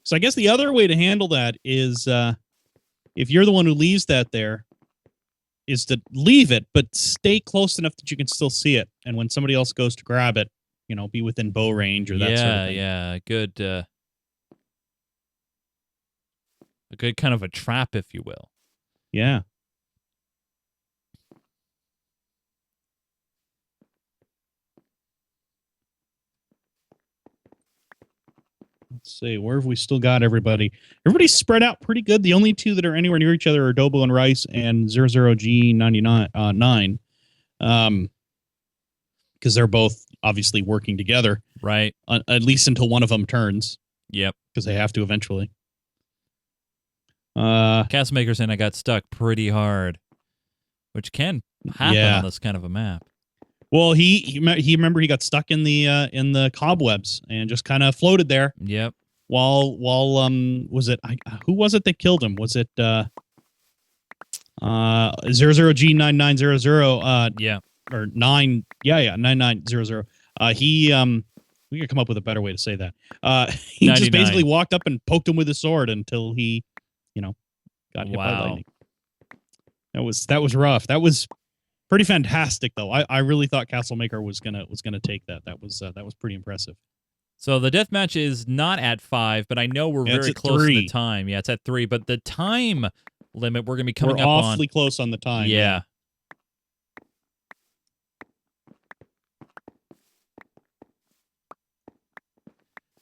C: So I guess the other way to handle that is if you're the one who leaves that there, is to leave it, but stay close enough that you can still see it. And when somebody else goes to grab it, be within bow range or that sort of thing.
A: Yeah, good. A good kind of a trap, if you will.
C: Yeah. Let's see, where have we still got everybody? Everybody's spread out pretty good. The only two that are anywhere near each other are Adobo and Rice and 00G99 because they're both obviously working together.
A: Right.
C: At least until one of them turns.
A: Yep.
C: Because they have to eventually.
A: Castmaker's and I got stuck pretty hard, which can happen on this kind of a map.
C: Well, he got stuck in the cobwebs and just kind of floated there.
A: Yep.
C: While was it who was it that killed him? Was it 00G9900?
A: Yeah.
C: Or 9900. We could come up with a better way to say that. He
A: 99.
C: just basically walked up and poked him with his sword until he, got hit by lightning. That was rough. That was pretty fantastic, though. I really thought Castlemaker was gonna take that. That was pretty impressive.
A: So the deathmatch is not at 5, but I know we're very close to the time. Yeah, it's at 3, but the time limit we're gonna be coming up on.
C: We're awfully close on the time.
A: Yeah.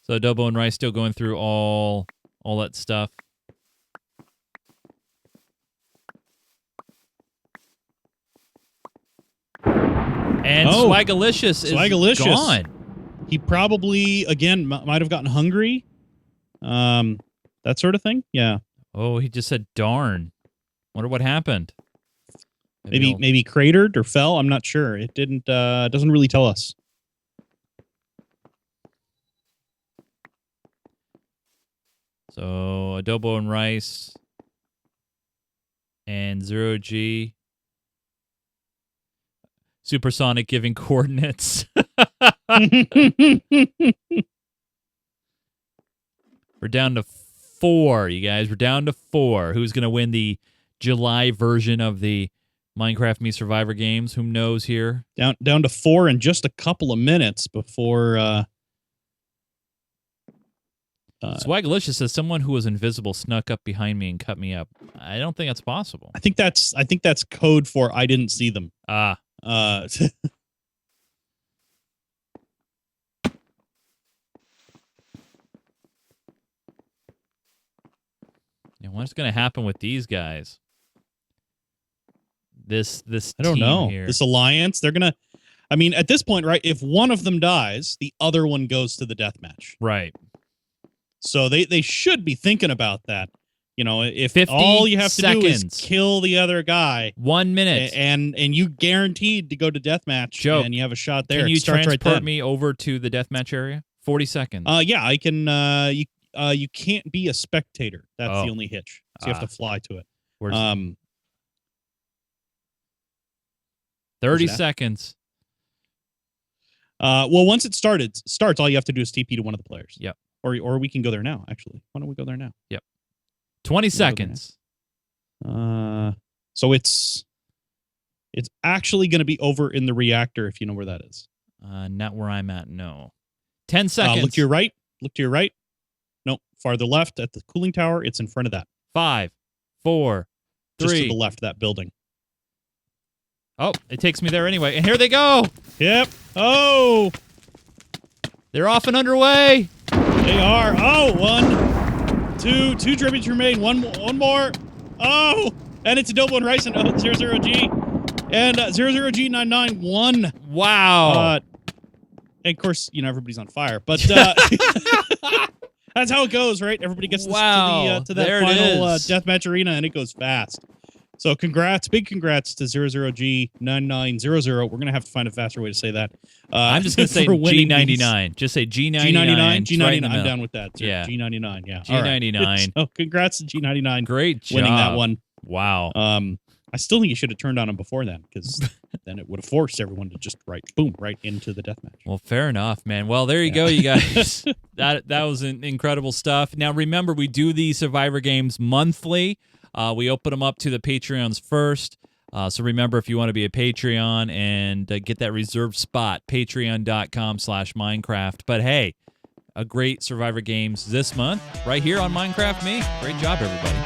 A: So Adobo and Rice still going through all that stuff. And Swagalicious is gone.
C: He probably, again, might have gotten hungry. That sort of thing. Yeah.
A: Oh, he just said darn. Wonder what happened.
C: Maybe cratered or fell. I'm not sure. It didn't. Doesn't really tell us.
A: So Adobo and Rice and 0G. Supersonic giving coordinates. We're down to 4, you guys. We're down to 4. Who's going to win the July version of the Minecraft Me Survivor games? Who knows here?
C: Down to 4 in just a couple of minutes before...
A: Swagalicious says someone who was invisible snuck up behind me and cut me up. I don't think that's possible.
C: I think that's code for I didn't see them.
A: Ah.
C: Yeah,
A: what's going to happen with these guys? This
C: I don't know.
A: Here.
C: This alliance, they're gonna. I mean, at this point, right? If one of them dies, the other one goes to the deathmatch.
A: Right.
C: So they should be thinking about that. If
A: 50
C: all you have to do is
A: seconds.
C: kill the other guy,
A: 1 minute,
C: and you guaranteed to go to deathmatch, and you have a shot there.
A: Can you transport
C: right
A: me over to the deathmatch area? 40 seconds.
C: Yeah, I can. You can't be a spectator. That's the only hitch. So you have to fly to it.
A: 30 seconds.
C: Well, once it starts, all you have to do is TP to one of the players.
A: Yep.
C: Or we can go there now, actually. Why don't we go there now?
A: Yep. 20 seconds.
C: So it's actually going to be over in the reactor, if you know where that is.
A: Not where I'm at, no. 10 seconds.
C: Look to your right. Look to your right. Nope. Farther left at the cooling tower. It's in front of that.
A: 5, 4, 3.
C: Just to the left of that building.
A: Oh, it takes me there anyway. And here they go.
C: Yep. Oh.
A: They're off and underway.
C: They are. Oh, 1, 2 tributes remain. One more. Oh, and it's a double and Rice and 00G. And 00G991.
A: Wow.
C: And of course, everybody's on fire. But that's how it goes, right? Everybody gets to that
A: there
C: final deathmatch arena, and it goes fast. So big congrats to 00G9900. We're going to have to find a faster way to say that.
A: I'm just going to say G99. Just say G99.
C: G99. I'm down with that. Too.
A: Yeah.
C: G99. Yeah.
A: G99.
C: Right. So congrats to G99.
A: Great job.
C: Winning that one.
A: Wow.
C: I still think you should have turned on him before then, because then it would have forced everyone to just right into the deathmatch.
A: Well, fair enough, man. Well, there you go, you guys. that was incredible stuff. Now, remember, we do these Survivor games monthly. We open them up to the Patreons first. So remember, if you want to be a Patreon and get that reserved spot, patreon.com/Minecraft. But hey, a great Survivor games this month right here on Minecraft Me. Great job, everybody.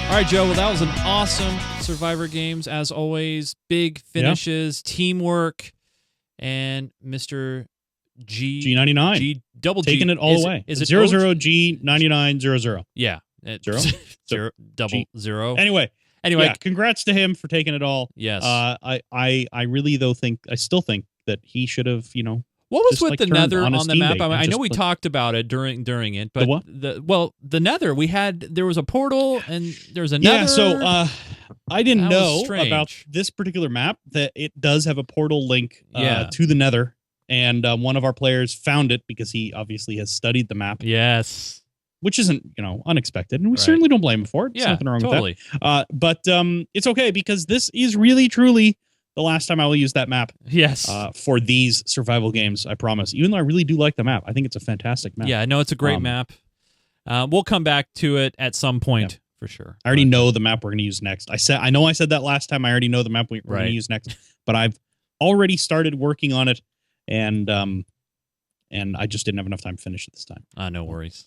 A: All right, Joe. Well, that was an awesome Survivor games, as always. Big finishes, teamwork, and Mr.
C: G99.
A: Double G.
C: Taking it all the way.
A: Is it
C: 00G9900?
A: Yeah. Double zero.
C: Anyway, congrats to him for taking it all.
A: Yes.
C: I still think that he should have,
A: What was with the Nether on the map? I know we
C: just
A: talked about it during it, but
C: The what?
A: the Nether, there was a portal and there was a Nether.
C: Yeah, so I didn't
A: That was
C: know
A: strange.
C: about this particular map, that it does have a portal link
A: Yeah.
C: to the Nether, and one of our players found it because he obviously has studied the map,
A: Yes.
C: which isn't, unexpected, and we
A: Right.
C: certainly don't blame him for it. There's
A: Yeah,
C: nothing wrong
A: totally.
C: with that. But it's okay, because this is really, truly the last time I will use that map
A: Yes.
C: for these survival games, I promise. Even though I really do like the map. I think it's a fantastic map.
A: Yeah, no, it's a great map. We'll come back to it at some point for sure.
C: I already know the map we're going to use next. I know I said that last time. I already know the map we're going to use next, but I've already started working on it, and I just didn't have enough time to finish it this time.
A: No worries.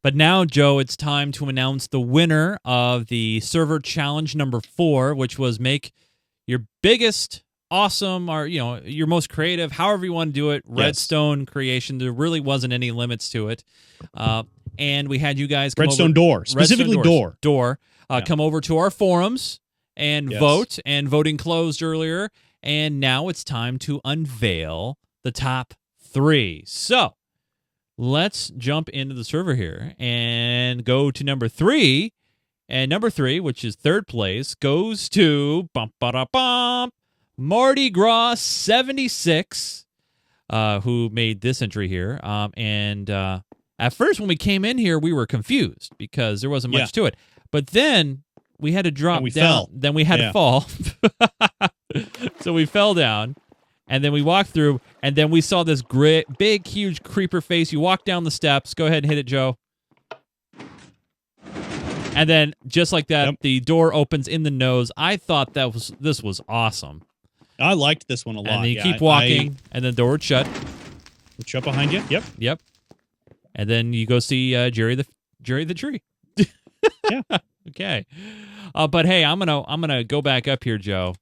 A: But now, Joe, it's time to announce the winner of the server challenge number 4, which was make your biggest, awesome, or your most creative, however you want to do it, redstone creation. There really wasn't any limits to it. And we had you guys come
C: Redstone
A: over,
C: Door, specifically Door.
A: Come over to our forums and
C: Yes.
A: vote. And voting closed earlier. And now it's time to unveil the top 3. So let's jump into the server here and go to number 3. And number 3, which is third place, goes to Mardi Gras 76, who made this entry here. And at first, when we came in here, we were confused because there wasn't much to it. But then we had to drop down.
C: Fell.
A: Then we had to fall. So we fell down. And then we walked through. And then we saw this big, huge creeper face. You walk down the steps. Go ahead and hit it, Joe. And then, just like that, the door opens in the nose. I thought this was awesome.
C: I liked this one a lot.
A: And then you keep walking, and then the door would shut.
C: Shut behind you. Yep.
A: And then you go see Jerry the tree.
C: Yeah.
A: Okay. But hey, I'm gonna go back up here, Joe.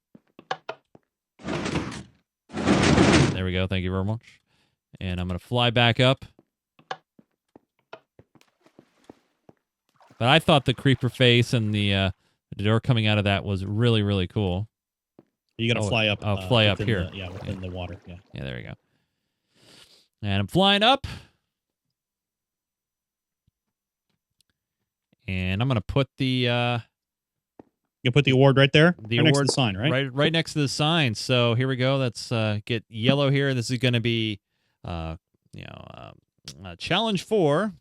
A: There we go. Thank you very much. And I'm gonna fly back up. But I thought the creeper face and the door coming out of that was really, really cool.
C: You got to fly up.
A: Fly up here.
C: Within the water. Yeah.
A: Yeah, there we go. And I'm flying up. And I'm going to put the...
C: You put the award right there?
A: The
C: right
A: award
C: next to the sign, right?
A: Right next to the sign. So here we go. Let's get yellow here. This is going to be, Challenge 4.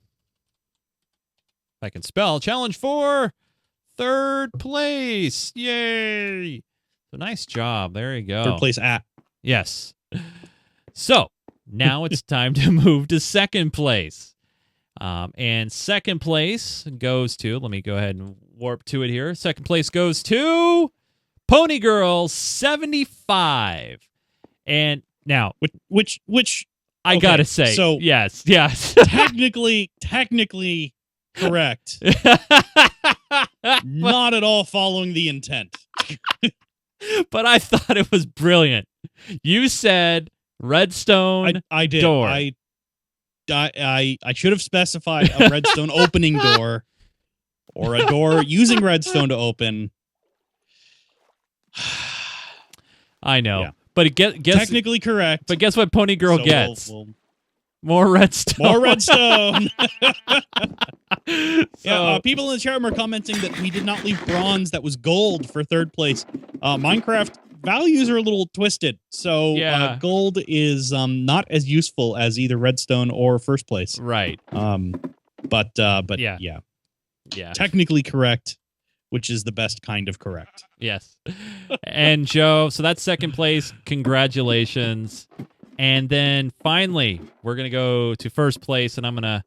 A: If I can spell. Challenge 4. third place. Yay! So nice job. There you go.
C: Third place at.
A: Yes. So now it's time to move to second place. And second place goes to, let me go ahead and warp to it here. Second place goes to Pony Girl 75. And now,
C: which
A: I
C: okay,
A: gotta say,
C: so
A: yes.
C: technically correct. Not at all following the intent.
A: But I thought it was brilliant. You said Redstone
C: I did.
A: door.
C: I should have specified a redstone opening door or a door using redstone to open.
A: I know.
C: Yeah.
A: But it guess
C: technically correct.
A: But guess what Pony Girl gets? More redstone.
C: More redstone.
A: So,
C: people in the chat room are commenting that we did not leave bronze. That was gold for third place. Minecraft values are a little twisted. So gold is not as useful as either redstone or first place.
A: Right.
C: But yeah. Technically correct, which is the best kind of correct.
A: Yes. And Joe, so that's second place. Congratulations. And then finally, we're going to go to first place, and I'm going to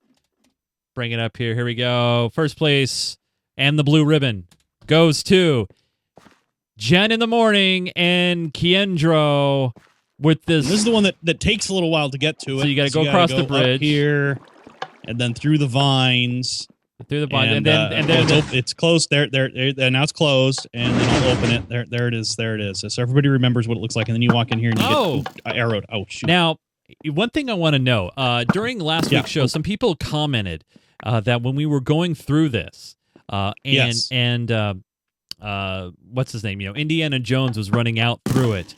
A: bring it up here. Here we go. First place and the blue ribbon goes to Jen in the morning and Kiendro with this.
C: This is the one that takes a little while to get to it.
A: So you got to go across the bridge.
C: Up here, and then through the vines.
A: Through the vines, and then
C: it's closed. There. Now it's closed, and then I'll open it. There it is. So everybody remembers what it looks like, and then you walk in here and you get arrowed. Oh shoot!
A: Now, one thing I want to know during last week's show, some people commented that when we were going through this, what's his name? Indiana Jones was running out through it.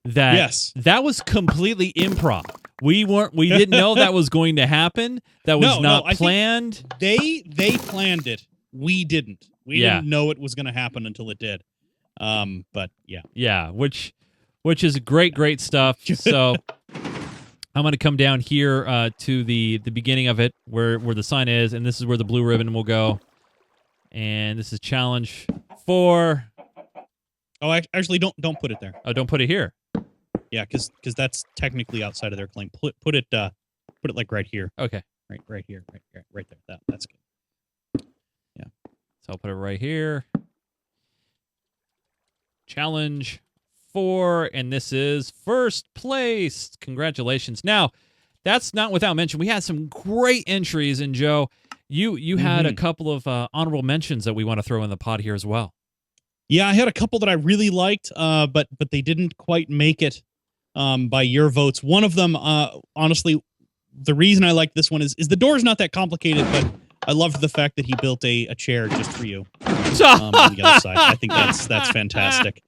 A: That was completely improv. We didn't know that was going to happen. That was not planned.
C: They planned it. We didn't. We didn't know it was going to happen until it did. But yeah.
A: Yeah, which is great stuff. So I'm going to come down here to the beginning of it where the sign is, and this is where the blue ribbon will go. And this is challenge 4.
C: Oh, actually, don't put it there.
A: Oh, don't put it here.
C: Yeah, because that's technically outside of their claim. Put it like right here.
A: Okay.
C: Right here. Right there. That's good. Yeah.
A: So I'll put it right here. Challenge 4, and this is first place. Congratulations. Now, that's not without mention. We had some great entries, and Joe, you had a couple of honorable mentions that we want to throw in the pot here as well.
C: Yeah, I had a couple that I really liked, but they didn't quite make it by your votes. One of them, honestly, the reason I like this one is the door's not that complicated, but I loved the fact that he built a chair just for you on the other side. I think that's fantastic.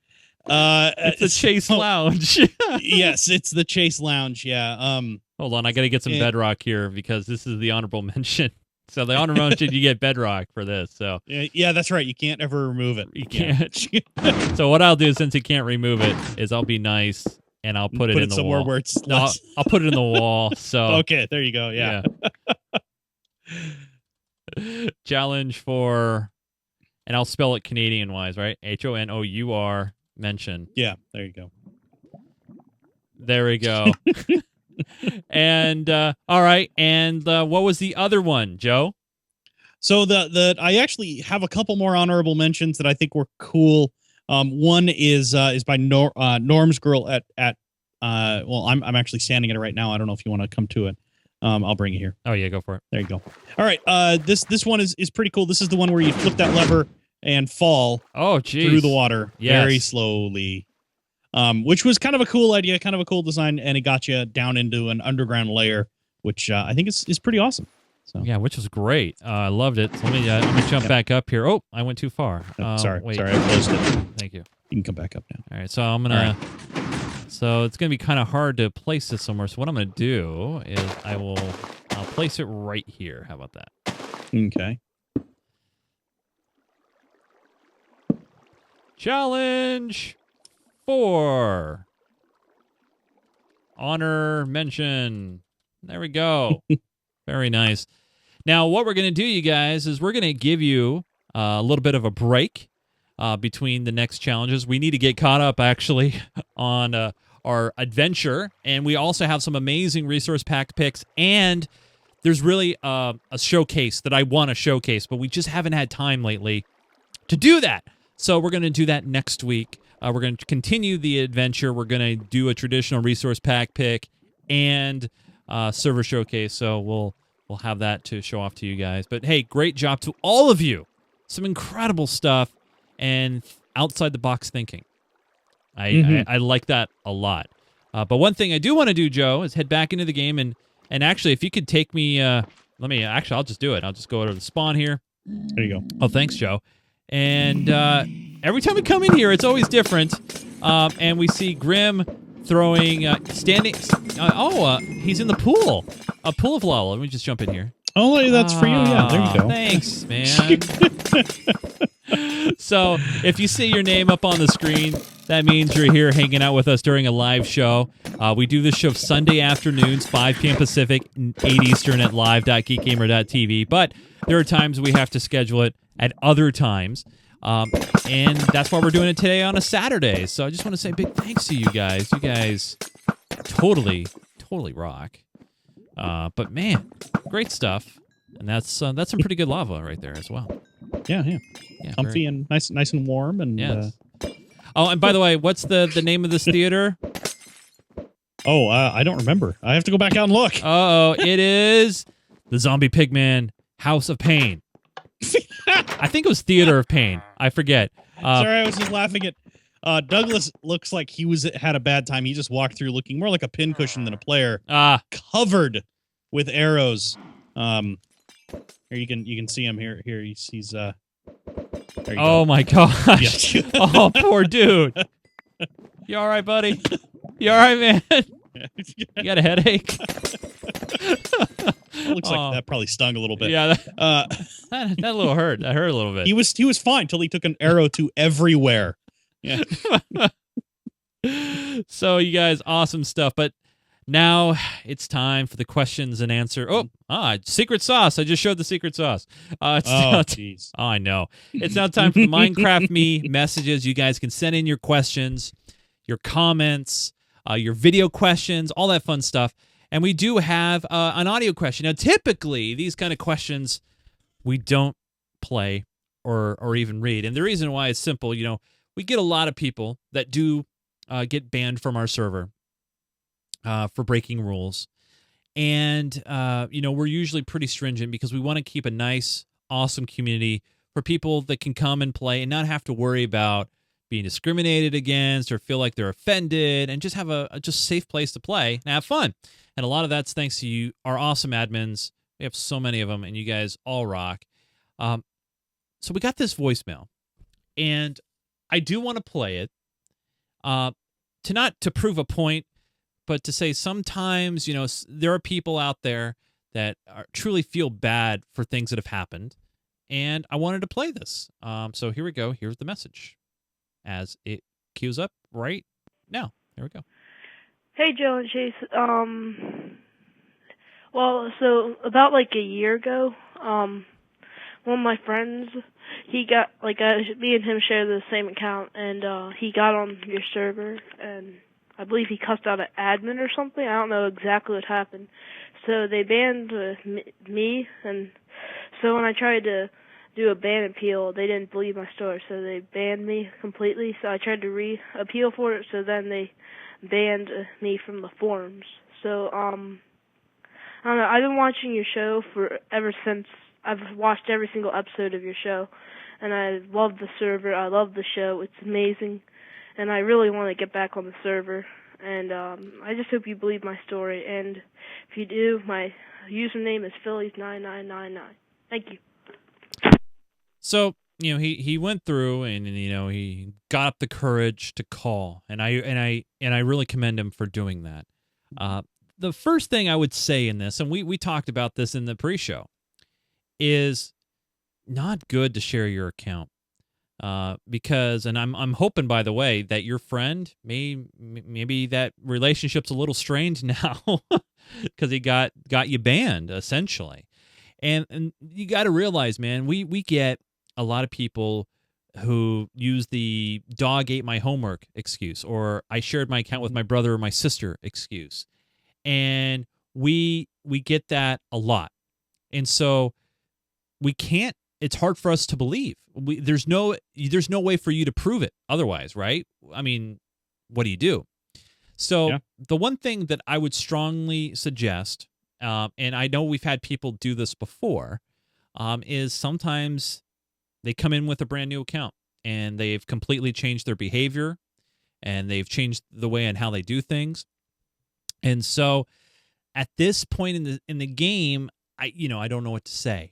A: It's the Chase Lounge.
C: Yes, it's the Chase Lounge. Yeah.
A: Hold on, I got to get some bedrock here because this is the honorable mention. So the honorable mention, you get bedrock for this. So
C: yeah, that's right. You can't ever remove it.
A: You can't. So what I'll do, since you can't remove it, is I'll be nice and I'll put it in the
C: somewhere
A: wall.
C: Where it's
A: no, I'll put it in the wall. So
C: okay, there you go. Yeah.
A: Challenge 4, and I'll spell it Canadian wise, right? HONOUR mention.
C: Yeah, there you go.
A: There we go. And all right, and what was the other one, Joe?
C: So I actually have a couple more honorable mentions that I think were cool. One is by Norm's Girl at well, I'm actually standing at it right now. I don't know if you want to come to it. I'll bring it here.
A: Oh yeah, go for it.
C: There you go. All right, this one is pretty cool. This is the one where you flip that lever and fall through the water very slowly. Which was kind of a cool idea, kind of a cool design, and it got you down into an underground layer, which I think is pretty awesome. So
A: yeah, which was great. I loved it. So let me jump back up here. Oh, I went too far.
C: Sorry,
A: wait.
C: I closed it.
A: Thank you.
C: You can come back up now.
A: All right, so I'm gonna. So it's gonna be kind of hard to place this somewhere. So what I'm gonna do is I'll place it right here. How about that?
C: Okay.
A: Challenge 4. Honor mention. There we go. Very nice. Now, what we're going to do, you guys, is we're going to give you a little bit of a break between the next challenges. We need to get caught up, actually, on our adventure. And we also have some amazing resource pack picks. And there's really a showcase that I want to showcase, but we just haven't had time lately to do that. So we're going to do that next week. We're going to continue the adventure. We're going to do a traditional resource pack pick and server showcase. So we'll have that to show off to you guys. But hey, great job to all of you. Some incredible stuff and outside the box thinking. I like that a lot. But one thing I do want to do, Joe, is head back into the game and actually, if you could take me, I'll just do it. I'll just go to the spawn here.
C: There you go.
A: Oh, thanks, Joe. And every time we come in here, it's always different. And we see Grim throwing, he's in the pool. A pool of lava. Let me just jump in here.
C: Oh, that's for you. Yeah, there you go.
A: Thanks, man. So if you see your name up on the screen, that means you're here hanging out with us during a live show. We do this show Sunday afternoons, 5 p.m. Pacific, 8 Eastern at live.geekgamer.tv. But there are times we have to schedule it at other times. And that's why we're doing it today on a Saturday. So I just want to say big thanks to you guys. You guys totally rock. But man, great stuff. And that's some pretty good lava right there as well.
C: Yeah. Comfy and nice and warm. And
A: yes. Oh, and by the way, what's the name of this theater?
C: Oh, I don't remember. I have to go back out and look.
A: Oh, it is the Zombie Pigman House of Pain. I think it was Theater of Pain. I forget.
C: Sorry, I was just laughing at Douglas. Looks like he had a bad time. He just walked through looking more like a pincushion than a player. Covered with arrows. Here you can see him here. He's there you go.
A: My gosh.
C: Yeah.
A: Oh, poor dude. You all right, buddy? You all right, man? You got a headache?
C: Looks like that probably stung a little bit.
A: Yeah, that little hurt. That hurt a little bit.
C: He was fine till he took an arrow to everywhere. Yeah.
A: So you guys, awesome stuff. But now it's time for the questions and answer. Secret sauce. I just showed the secret sauce.
C: Jeez.
A: Oh, I know. It's now time for the Minecraft Me messages. You guys can send in your questions, your comments, your video questions, all that fun stuff. And we do have an audio question. Now, typically, these kind of questions we don't play or even read. And the reason why is simple. We get a lot of people that do get banned from our server for breaking rules. And, we're usually pretty stringent because we want to keep a nice, awesome community for people that can come and play and not have to worry about being discriminated against or feel like they're offended and just have a safe place to play and have fun. And a lot of that's thanks to you, our awesome admins. We have so many of them, and you guys all rock. So we got this voicemail, and I do want to play it to prove a point, but to say sometimes, there are people out there that truly feel bad for things that have happened, and I wanted to play this. So here we go. Here's the message as it queues up right now. Here we go.
D: Hey, Joe and Chase. So about like a year ago, one of my friends, he got me and him share the same account, and he got on your server, and I believe he cussed out an admin or something. I don't know exactly what happened. So they banned me, and so when I tried to do a ban appeal, they didn't believe my story, so they banned me completely. So I tried to re-appeal for it, so then they banned me from the forums. So, I don't know, I've been watching your show ever since. I've watched every single episode of your show, and I love the server, I love the show, it's amazing, and I really want to get back on the server, and I just hope you believe my story, and if you do, my username is Phillies9999. Thank you.
A: So, he went through and he got up the courage to call, and I really commend him for doing that. The first thing I would say in this, and we talked about this in the pre-show, is not good to share your account because, and I'm hoping, by the way, that your friend maybe that relationship's a little strained now because he got you banned essentially, and you got to realize, man, we get a lot of people who use the dog ate my homework excuse, or I shared my account with my brother or my sister excuse. And we get that a lot. And so we can't, it's hard for us to believe. There's no way for you to prove it otherwise, right? I mean, what do you do? So the one thing that I would strongly suggest, and I know we've had people do this before, is sometimes they come in with a brand new account and they've completely changed their behavior and they've changed the way and how they do things. And so at this point in the game, I don't know what to say.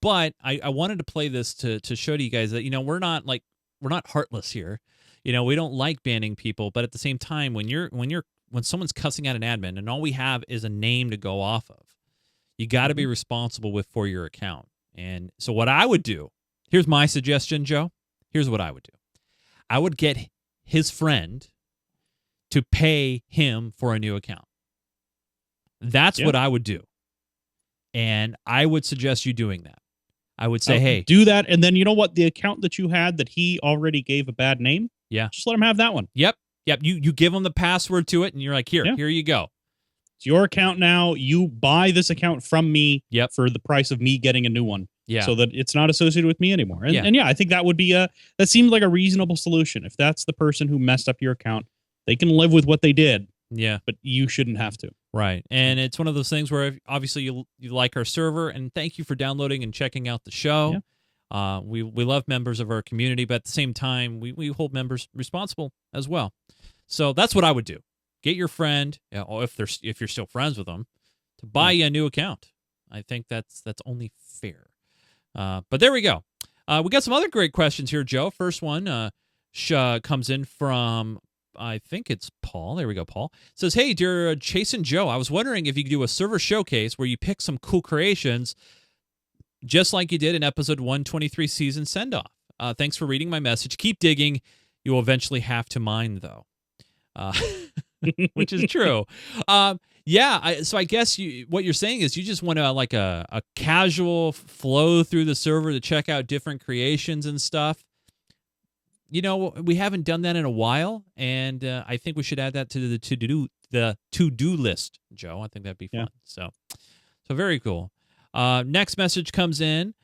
A: But I wanted to play this to show to you guys that, we're not heartless here. We don't like banning people, but at the same time, when someone's cussing at an admin and all we have is a name to go off of, you got to be responsible for your account. And so what I would do, here's my suggestion, Joe. Here's what I would do. I would get his friend to pay him for a new account. That's what I would do. And I would suggest you doing that. I would say, hey,
C: do that. And then you know what? The account that you had that he already gave a bad name.
A: Yeah.
C: Just let him have that one.
A: Yep. You give him the password to it and you're like, here you go.
C: It's your account now. You buy this account from me for the price of me getting a new one.
A: Yeah.
C: So that it's not associated with me anymore. And I think that would be that seemed like a reasonable solution. If that's the person who messed up your account, they can live with what they did.
A: Yeah.
C: But you shouldn't have to.
A: Right. And it's one of those things where obviously you like our server, and thank you for downloading and checking out the show. Yeah. We love members of our community, but at the same time, we hold members responsible as well. So that's what I would do. Get your friend, if you're still friends with them, to buy you a new account. I think that's only fair. But there we go. We got some other great questions here, Joe. First one comes in from, I think it's Paul. There we go, Paul. It says, hey, dear Chase and Joe, I was wondering if you could do a server showcase where you pick some cool creations just like you did in episode 123 season send-off. Thanks for reading my message. Keep digging. You will eventually have to mine, though. Which is true. So I guess what you're saying is you just want to like a casual flow through the server to check out different creations and stuff. We haven't done that in a while, and I think we should add that to the to-do list, Joe. I think that'd be fun. So very cool. Next message comes in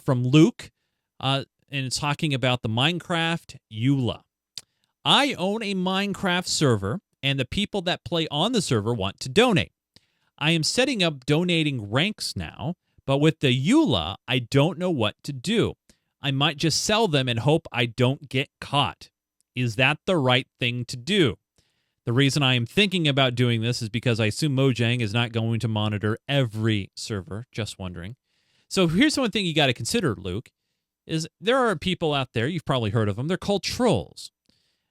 A: from Luke, and it's talking about the Minecraft EULA. I own a Minecraft server, and the people that play on the server want to donate. I am setting up donating ranks now, but with the EULA, I don't know what to do. I might just sell them and hope I don't get caught. Is that the right thing to do? The reason I am thinking about doing this is because I assume Mojang is not going to monitor every server. Just wondering. So here's one thing you got to consider, Luke, is there are people out there, you've probably heard of them, they're called trolls.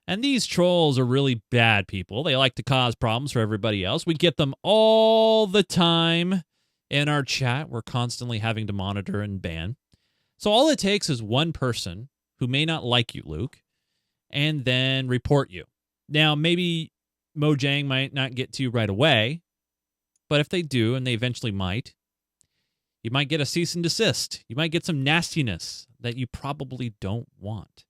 A: And these trolls are really bad people. They like to cause problems for everybody else. We get them all the time in our chat. We're constantly having to monitor and ban. So all it takes is one person who may not like you, Luke, and then report you. Now, maybe Mojang might not get to you right away, but if they do, and they eventually might, you might get a cease and desist. You might get some nastiness that you probably don't want.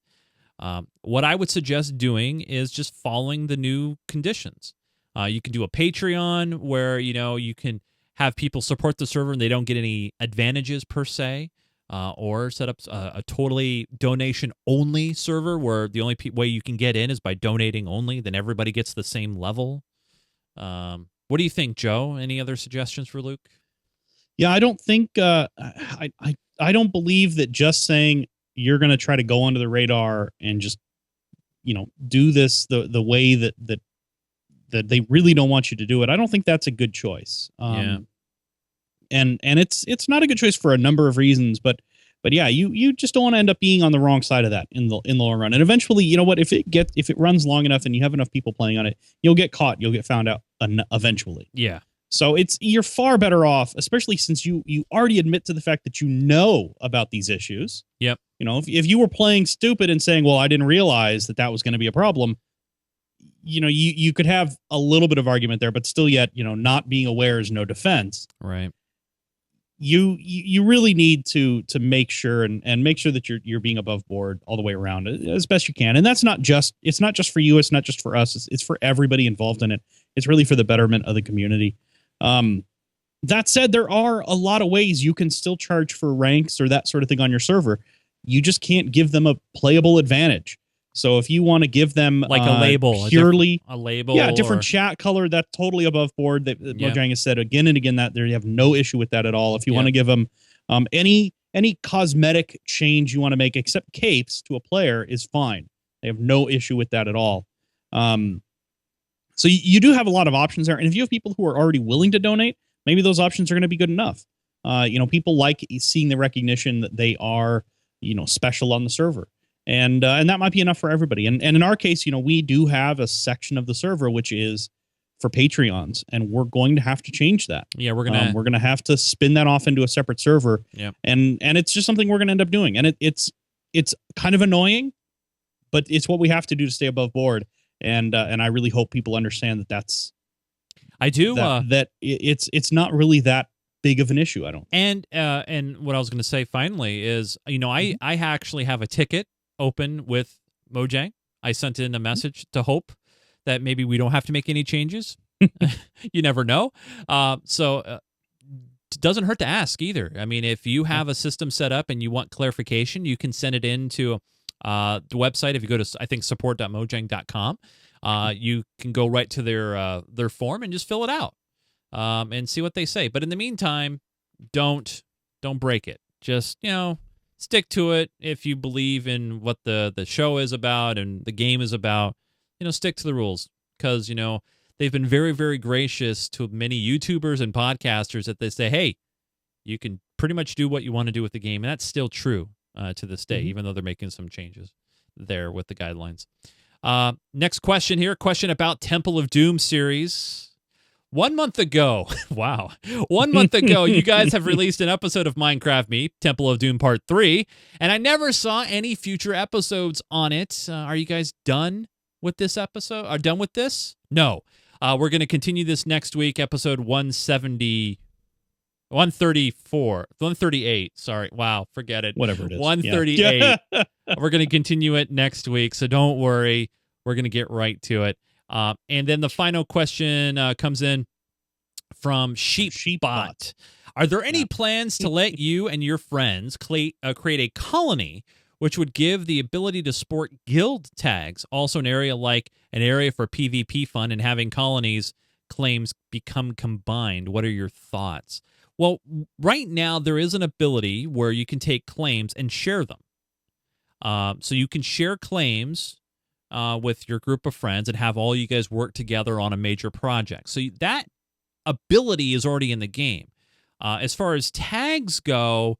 A: What I would suggest doing is just following the new conditions. You can do a Patreon where, you can have people support the server and they don't get any advantages per se. Or set up a totally donation-only server where the only way you can get in is by donating only. Then everybody gets the same level. What do you think, Joe? Any other suggestions for Luke?
C: Yeah, I don't think I don't believe that just saying you're going to try to go under the radar and just do this the way that they really don't want you to do it. I don't think that's a good choice. And it's not a good choice for a number of reasons, but yeah, you just don't want to end up being on the wrong side of that in the long run. And eventually, you know what? If it runs long enough and you have enough people playing on it, you'll get caught. You'll get found out eventually.
A: Yeah.
C: So you're far better off, especially since you already admit to the fact that you know about these issues.
A: Yep.
C: If you were playing stupid and saying, well, I didn't realize that was going to be a problem, you could have a little bit of argument there, but still yet, not being aware is no defense.
A: Right.
C: you really need to make sure and make sure that you're being above board all the way around as best you can. And it's not just for you, it's not just for us, it's for everybody involved in it. It's really for the betterment of the community. That said, there are a lot of ways you can still charge for ranks or that sort of thing on your server. You just can't give them a playable advantage. So if you want to give them
A: like a label,
C: purely
A: a label,
C: a different chat color, that's totally above board. Mojang has said again and again that they have no issue with that at all. If you want to give them any cosmetic change you want to make, except capes to a player, is fine. They have no issue with that at all. So you do have a lot of options there, and if you have people who are already willing to donate, maybe those options are going to be good enough. People like seeing the recognition that they are, special on the server. And that might be enough for everybody. And in our case, we do have a section of the server which is for Patreons, and we're going to have to change that.
A: Yeah, we're gonna
C: have to spin that off into a separate server.
A: Yeah, and
C: it's just something we're gonna end up doing. And it's kind of annoying, but it's what we have to do to stay above board. And I really hope people understand that that's.
A: I do.
C: That it's not really that big of an issue, I don't think.
A: And what I was going to say finally is, I actually have a ticket open with Mojang. I sent in a message to Hope that maybe we don't have to make any changes. You never know. So it doesn't hurt to ask either. I mean, if you have a system set up and you want clarification, you can send it in to the website. If you go to, I think, support.mojang.com, you can go right to their form and just fill it out and see what they say. But in the meantime, don't break it. Just, stick to it. If you believe in what the show is about and the game is about, stick to the rules, because, they've been very, very gracious to many YouTubers and podcasters that they say, hey, you can pretty much do what you want to do with the game. And that's still true to this day, even though they're making some changes there with the guidelines. Next question here. Question about Temple of Doom series. 1 month ago, wow, 1 month ago, you guys have released an episode of Minecraft Me, Temple of Doom Part 3, and I never saw any future episodes on it. Are you guys done with this episode? Are done with this? No. We're going to continue this next week, episode 138. Sorry. Wow, forget it.
C: Whatever it is.
A: 138. Yeah. We're going to continue it next week, so don't worry. We're going to get right to it. And then the final question comes in from Sheepbot. Are there any plans to let you and your friends create a colony which would give the ability to sport guild tags, also an area for PvP fun, and having colonies claims become combined? What are your thoughts? Well, right now there is an ability where you can take claims and share them. So you can share claims with your group of friends and have all you guys work together on a major project. So that ability is already in the game. As far as tags go,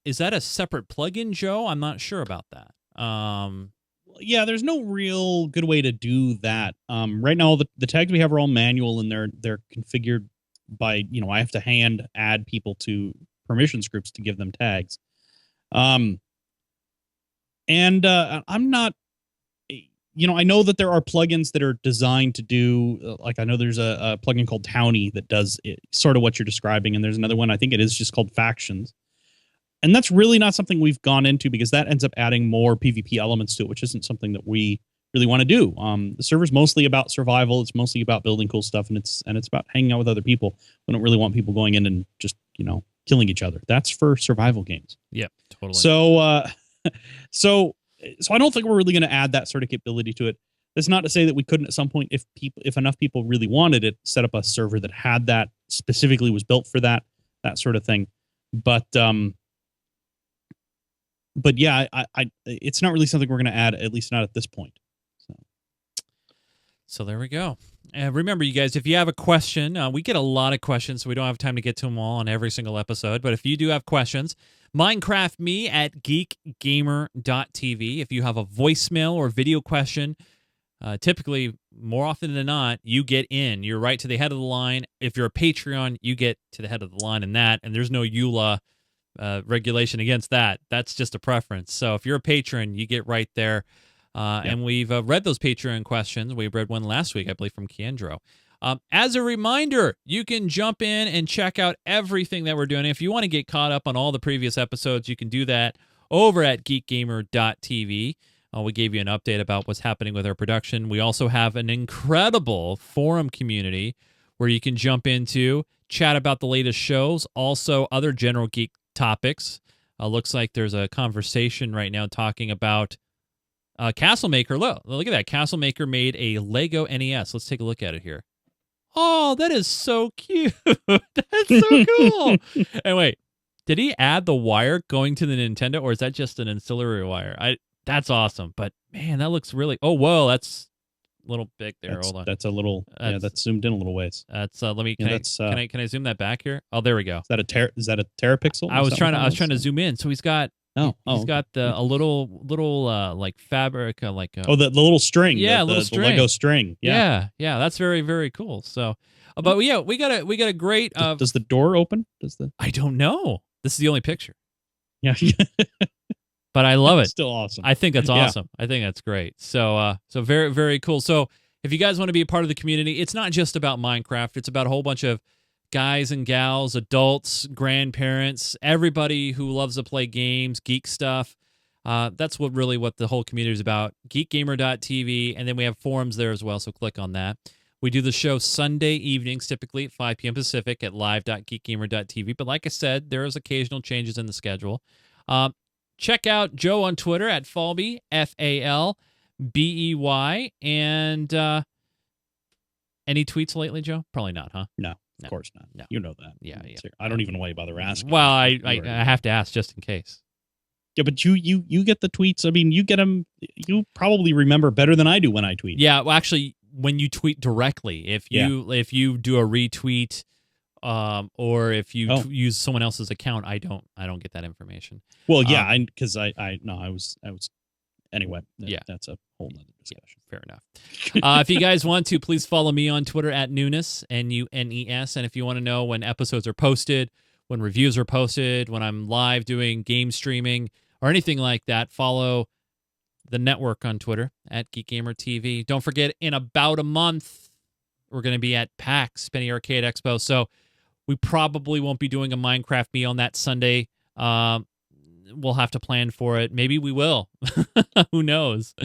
A: is that a separate plugin, Joe? I'm not sure about that.
C: Yeah, there's no real good way to do that. Right now, the tags we have are all manual, and they're configured by, I have to hand add people to permissions groups to give them tags. I'm not. I know that there are plugins that are designed to do, I know there's a plugin called Townie that does sort of what you're describing, and there's another one, I think it is just called Factions. And that's really not something we've gone into, because that ends up adding more PvP elements to it, which isn't something that we really want to do. The server's mostly about survival. It's mostly about building cool stuff, and it's about hanging out with other people. We don't really want people going in and just, killing each other. That's for survival games.
A: Yeah, totally.
C: So I don't think we're really going to add that sort of capability to it. That's not to say that we couldn't at some point, if enough people really wanted it, set up a server that had that, specifically was built for that sort of thing. But yeah, I it's not really something we're going to add, at least not at this point.
A: So there we go. Remember, you guys, if you have a question, we get a lot of questions, so we don't have time to get to them all on every single episode. But if you do have questions, Minecraft Me at geekgamer.tv. If you have a voicemail or video question, typically, more often than not, you get in. You're right to the head of the line. If you're a Patreon, you get to the head of the line in that, and there's no EULA regulation against that. That's just a preference. So if you're a patron, you get right there. And we've read those Patreon questions. We read one last week, I believe, from Keandro. As a reminder, you can jump in and check out everything that we're doing. If you want to get caught up on all the previous episodes, you can do that over at geekgamer.tv. We gave you an update about what's happening with our production. We also have an incredible forum community where you can jump into, chat about the latest shows, also other general geek topics. Looks like there's a conversation right now talking about Castle Maker. Look at that. Castle Maker made a Lego NES. Let's take a look at it here. Oh, that is so cute. That's so cool. And wait, did he add the wire going to the Nintendo, or is that just an ancillary wire? That's awesome. But man, that looks really. Oh, whoa, that's a little big there. Hold on.
C: That's a little. That's zoomed in a little ways.
A: That's let me. Can I zoom that back here? Oh, there we go.
C: Is that a terapixel?
A: I was trying to zoom in. So he's got. He's got a little like fabric, the
C: little string.
A: Yeah,
C: the
A: little string.
C: The Lego string.
A: Yeah. That's very, very cool. So, but yeah, we got a great.
C: Does the door open?
A: I don't know. This is the only picture.
C: Yeah.
A: But I love it.
C: Still awesome.
A: I think that's awesome. I think that's great. So very, very cool. So if you guys want to be a part of the community, it's not just about Minecraft. It's about a whole bunch of guys and gals, adults, grandparents, everybody who loves to play games, geek stuff. That's what the whole community is about. Geekgamer.tv, and then we have forums there as well, so click on that. We do the show Sunday evenings, typically at 5 p.m. Pacific at live.geekgamer.tv. But like I said, there is occasional changes in the schedule. Check out Joe on Twitter at Falby, Falbey. And any tweets lately, Joe? Probably not, huh?
C: No. Of course not.
A: No.
C: You know that.
A: Yeah.
C: I don't even know why you bother asking.
A: Well, I have to ask just in case.
C: Yeah, but you get the tweets. I mean, you get them. You probably remember better than I do when I tweet.
A: Yeah, well, actually, when you tweet directly, if you do a retweet, or if you use someone else's account, I don't get that information.
C: Well, yeah, because I was anyway. That's a whole nother discussion.
A: Yeah, fair enough. If you guys want to, please follow me on Twitter at Nunes, Nunes. And if you want to know when episodes are posted, when reviews are posted, when I'm live doing game streaming or anything like that, follow the network on Twitter at GeekGamerTV. Don't forget, in about a month, we're going to be at PAX, Penny Arcade Expo. So we probably won't be doing a Minecraft Me on that Sunday. We'll have to plan for it. Maybe we will. Who knows?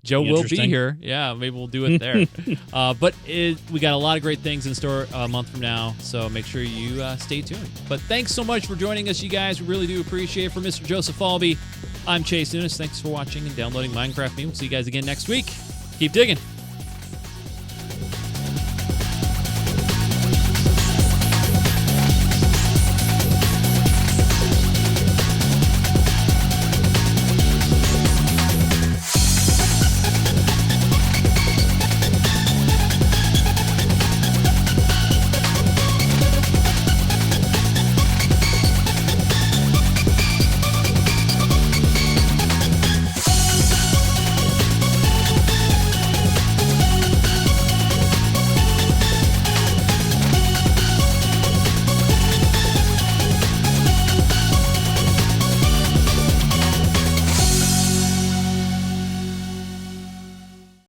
A: Joe will be here. Yeah, maybe we'll do it there. But we got a lot of great things in store a month from now, so make sure you stay tuned. But thanks so much for joining us, you guys. We really do appreciate it. For Mr. Joseph Falby, I'm Chase Nunes. Thanks for watching and downloading Minecraft Me. We'll see you guys again next week. Keep digging.